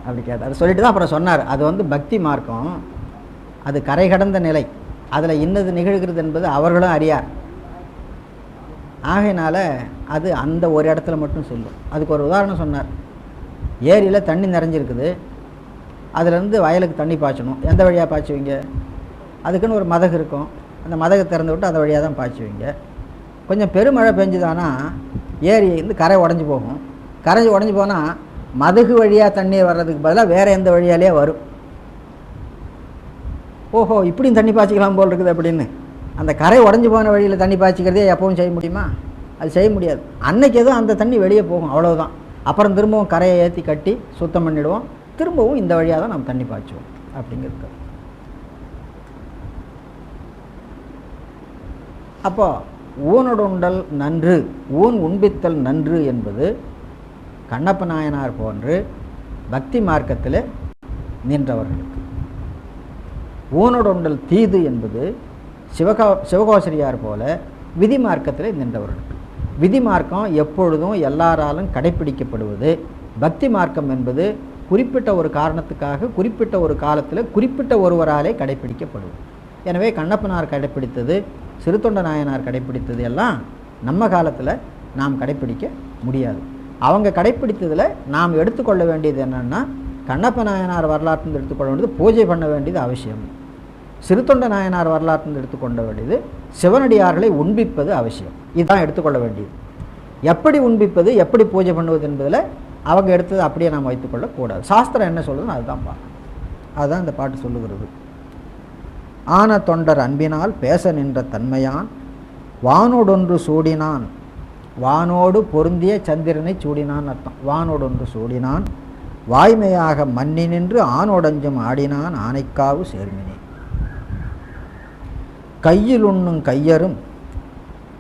அப்படி கேட்டார். சொல்லிட்டு தான் அப்புறம் சொன்னார், அது வந்து பக்தி மார்க்கம், அது கரை கடந்த நிலை, அதில் இன்னது நிகழ்கிறது என்பது அவர்களும் அறியார். ஆகையினால அது அந்த ஒரு இடத்துல மட்டும் சொல்லும். அதுக்கு ஒரு உதாரணம் சொன்னார். ஏரியில் தண்ணி நிறைஞ்சிருக்குது, அதுலேருந்து வயலுக்கு தண்ணி பாய்ச்சணும். எந்த வழியாக பாய்ச்சுவீங்க? அதுக்குன்னு ஒரு மதகு இருக்கும், அந்த மதகை திறந்து விட்டு அந்த வழியாக தான் பாய்ச்சுவீங்க. கொஞ்சம் பெருமழை பெஞ்சுதானா ஏரி வந்து கரை உடஞ்சி போகும். கரை உடஞ்சி போனால் மதகு வழியாக தண்ணீர் வர்றதுக்கு பதிலாக வேறு எந்த வழியாலேயே வரும். ஓஹோ, இப்படியும் தண்ணி பாய்ச்சிக்கலாம் போல் இருக்குது அப்படின்னு அந்த கரை உடஞ்சி போன வழியில் தண்ணி பாய்ச்சிக்கிறதே எப்பவும் செய்ய முடியுமா? அது செய்ய முடியாது. அன்னைக்கு எதுவும் அந்த தண்ணி வெளியே போகும், அவ்வளோதான். அப்புறம் திரும்பவும் கரையை ஏற்றி கட்டி சுத்தம் பண்ணிவிடுவோம், திரும்பவும் இந்த வழியாக தான் நம்ம தண்ணி பாய்ச்சுவோம் அப்படிங்கிறது. அப்போ ஊனொடுண்டல் நன்று, ஊன் உண்பித்தல் நன்று என்பது கண்ணப்ப நாயனார் போன்று பக்தி மார்க்கத்தில் நின்றவர்களுக்கு. ஊனொடுண்டல் தீது என்பது சிவகோசரியார் போல விதி மார்க்கத்தில் நின்றவர்களுக்கு. விதி மார்க்கம் எப்பொழுதும் எல்லாராலும் கடைப்பிடிக்கப்படுவது. பக்தி மார்க்கம் என்பது குறிப்பிட்ட ஒரு காரணத்துக்காக குறிப்பிட்ட ஒரு காலத்தில் குறிப்பிட்ட ஒருவராலே கடைப்பிடிக்கப்படுவது. எனவே கண்ணப்பனார் கடைப்பிடித்தது, சிறுத்தொண்ட நாயனார் கடைப்பிடித்தது எல்லாம் நம்ம காலத்தில் நாம் கடைப்பிடிக்க முடியாது. அவங்க கடைப்பிடித்ததில் நாம் எடுத்துக்கொள்ள வேண்டியது என்னென்னா, கண்ணப்ப நாயனார் வரலாற்றில் எடுத்துக்கொள்ள வேண்டியது பூஜை பண்ண வேண்டியது அவசியம். சிறுத்தொண்ட நாயனார் வரலாற்றில் எடுத்துக்கொள்ள வேண்டியது சிவனடியார்களை உண்பிப்பது அவசியம். இதுதான் எடுத்துக்கொள்ள வேண்டியது. எப்படி உண்பிப்பது, எப்படி பூஜை பண்ணுவது என்பதில் அவங்க எடுத்தது அப்படியே நாம் வைத்துக்கொள்ளக்கூடாது. சாஸ்திரம் என்ன சொல்லுதுன்னு அதுதான் பார்க்கணும். அதுதான் இந்த பாட்டு சொல்லுகிறது. ஆன தொண்டர் அன்பினால் பேச நின்ற தன்மையான் வானோடொன்று சூடினான், வானோடு பொருந்திய சந்திரனை சூடினான் அர்த்தம். வானோடொன்று சூடினான், வாய்மையாக மன்னி நின்று ஆனோடஞ்சும் ஆடினான் ஆனைக்காவு சேர்மினே. கையில் உண்ணும் கையரும்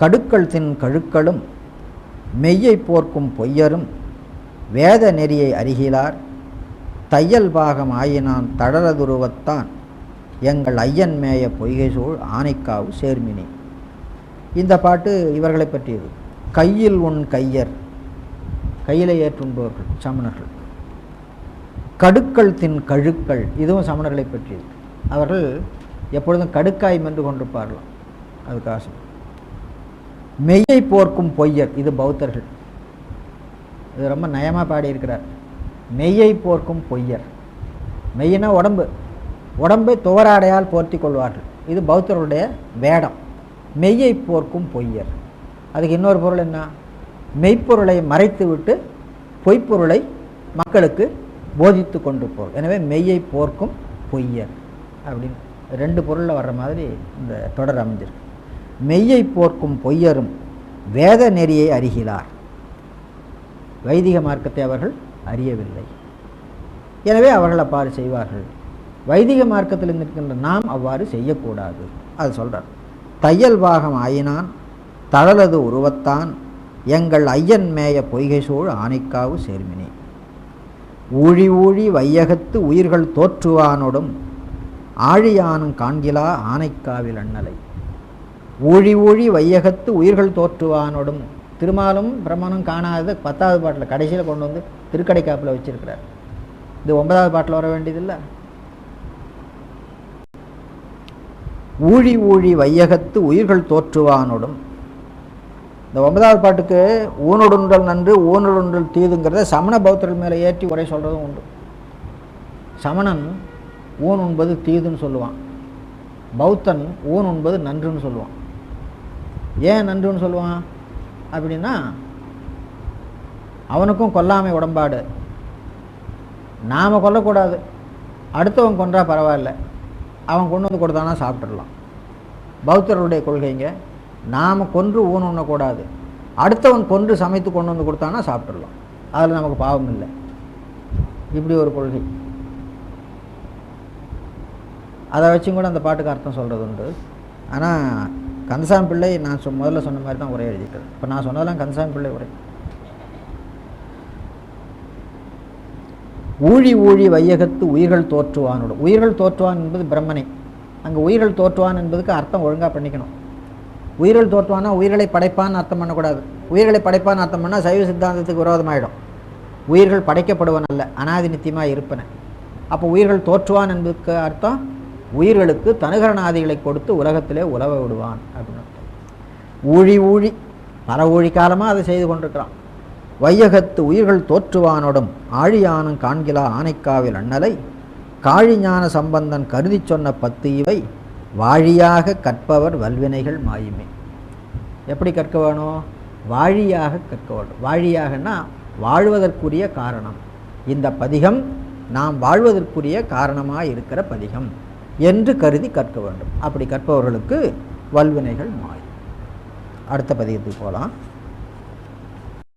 கடுக்கள் தின் கழுக்களும் மெய்யை போர்க்கும் பொய்யரும் வேத நெறியை அறிகிலார் தையல் பாகம் ஆயினான் தளரதுருவத்தான் எங்கள் ஐயன் மேய பொய்கை சூழ் ஆனைக்காவு சேர்மினே. இந்த பாட்டு இவர்களை பற்றியது. கையில் உன் கையர், கையில ஏற்றுண்பவர்கள் சமணர்கள். கடுக்கள் தின் கழுக்கள், இதுவும் சமணர்களை பற்றியது. அவர்கள் எப்பொழுதும் கடுக்காய் மென்று கொண்டிருப்பார்களாம். அதுக்காக மெய்யை போர்க்கும் பொய்யர், இது பௌத்தர்கள். இது ரொம்ப நயமாக பாடியிருக்கிறார். மெய்யை போர்க்கும் பொய்யர். மெய்யினா உடம்பு, உடம்பை துவராடையால் போர்த்தி கொள்வார்கள். இது பௌத்தர்களுடைய வேடம். மெய்யை போர்க்கும் பொய்யர். அதுக்கு இன்னொரு பொருள் என்ன? மெய்ப்பொருளை மறைத்து விட்டு பொய்ப்பொருளை மக்களுக்கு போதித்து கொண்டு போர். எனவே மெய்யை போர்க்கும் பொய்யர் அப்படின்னு 2 பொருளில் வர்ற மாதிரி இந்த தொடர் அமைஞ்சிருக்கு. மெய்யை போர்க்கும் பொய்யரும் வேத நெறியை அறிகிறார். வைதிக மார்க்கத்தை அவர்கள் அறியவில்லை. எனவே அவர்கள் அவ்வாறு செய்வார்கள். வைதிக மார்க்கத்தில் இருக்கின்ற நாம் அவ்வாறு செய்யக்கூடாது. அது சொல்கிறார். தையல் பாகம் ஆயினான் தழலது உருவத்தான் எங்கள் ஐயன் மேய பொய்கை சூழ் ஆனைக்காவு சேர்மினி. ஊழி ஊழி வையகத்து உயிர்கள் தோற்றுவானோடும் ஆழியானும் காண்கிலா ஆனைக்காவில் அண்ணலை. ஊழி ஊழி வையகத்து உயிர்கள் தோற்றுவானோடும், திருமாலும் பிரம்மனும் காணாத 10வது பாட்டில் கடைசியில் கொண்டு வந்து திருக்கடைக்காப்பில் வச்சிருக்கிறார். இது 9வது பாட்டில் வர வேண்டியதில்லை. ஊழி ஊழி வையகத்து உயிர்கள் தோற்றுவானோடும், இந்த 9வது பாட்டுக்கு ஊனொடுன்றல் நன்று ஊனொடுன்றல் தீதுங்கிறத சமண பௌத்தர்கள் மேலே ஏற்றி உரை சொல்கிறதும் உண்டு. சமணன் ஊன் உண்பது தீதுன்னு சொல்லுவான், பௌத்தன் ஊன் உண்பது நன்றுன்னு சொல்லுவான். ஏன் நன்றுன்னு சொல்லுவான் அப்படின்னா, அவனுக்கும் கொல்லாமை உடன்பாடு, நாம் கொல்லக்கூடாது, அடுத்தவன் கொன்றா பரவாயில்ல, அவன் கொண்டு வந்து கொடுத்தானா சாப்பிட்றலாம். பௌத்தர்களுடைய கொள்கைங்க, நாம் கொன்று ஊன் உண்ணக்கூடாது, அடுத்தவன் கொன்று சமைத்து கொண்டு வந்து கொடுத்தானா சாப்பிட்றலாம், அதில் நமக்கு பாவம் இல்லை. இப்படி ஒரு கொள்கை. அதை வச்சும் கூட அந்த பாட்டுக்கு அர்த்தம் சொல்கிறது உண்டு. ஆனால் கந்தசாமி பிள்ளை நான் முதல்ல சொன்ன மாதிரி தான் உரை எழுதிட்டது. இப்போ நான் சொன்னதெல்லாம் கந்தசாமி பிள்ளை உரை. ஊழி ஊழி வையகத்து உயிர்கள் தோற்றுவானோடு, உயிர்கள் தோற்றுவான் என்பது பிரம்மனை. அங்கே உயிர்கள் தோற்றுவான் என்பதுக்கு அர்த்தம் ஒழுங்காக பண்ணிக்கணும். உயிர்கள் தோற்றுவானா உயிர்களை படைப்பான்னு அர்த்தம் பண்ணக்கூடாது. உயிர்களை படைப்பான்னு அர்த்தம் பண்ணால் சைவ சித்தாந்தத்துக்கு விரோதமாயிடும். உயிர்கள் படைக்கப்படுவன் அல்ல, அனாதி நித்தியமாக இருப்பன. அப்போ உயிர்கள் தோற்றுவான் என்பதுக்கு அர்த்தம் உயிர்களுக்கு தனுகரணாதிகளை கொடுத்து உலகத்திலே உலவ விடுவான் அப்படின்னு அர்த்தம். ஊழி ஊழி பல ஊழி காலமாக அதை செய்து கொண்டிருக்கிறான். வையகத்து உயிர்கள் தோற்றுவானோடும் ஆழியானும் காண்கிலா ஆனைக்காவில் அண்ணலை காழிஞான சம்பந்தன் கருதி சொன்ன 10 இவை வாழியாக கற்பவர் வல்வினைகள் மாயுமே. எப்படி கற்க வேணும்? வாழியாக கற்க வேண்டும். வாழியாகனா வாழ்வதற்குரிய காரணம். இந்த பதிகம் நாம் வாழ்வதற்குரிய காரணமாக இருக்கிற பதிகம் என்று கருதி கற்க வேண்டும். அப்படி கற்பவர்களுக்கு வல்வினைகள் மாயும். அடுத்த பதிகத்துக்கு போகலாம்.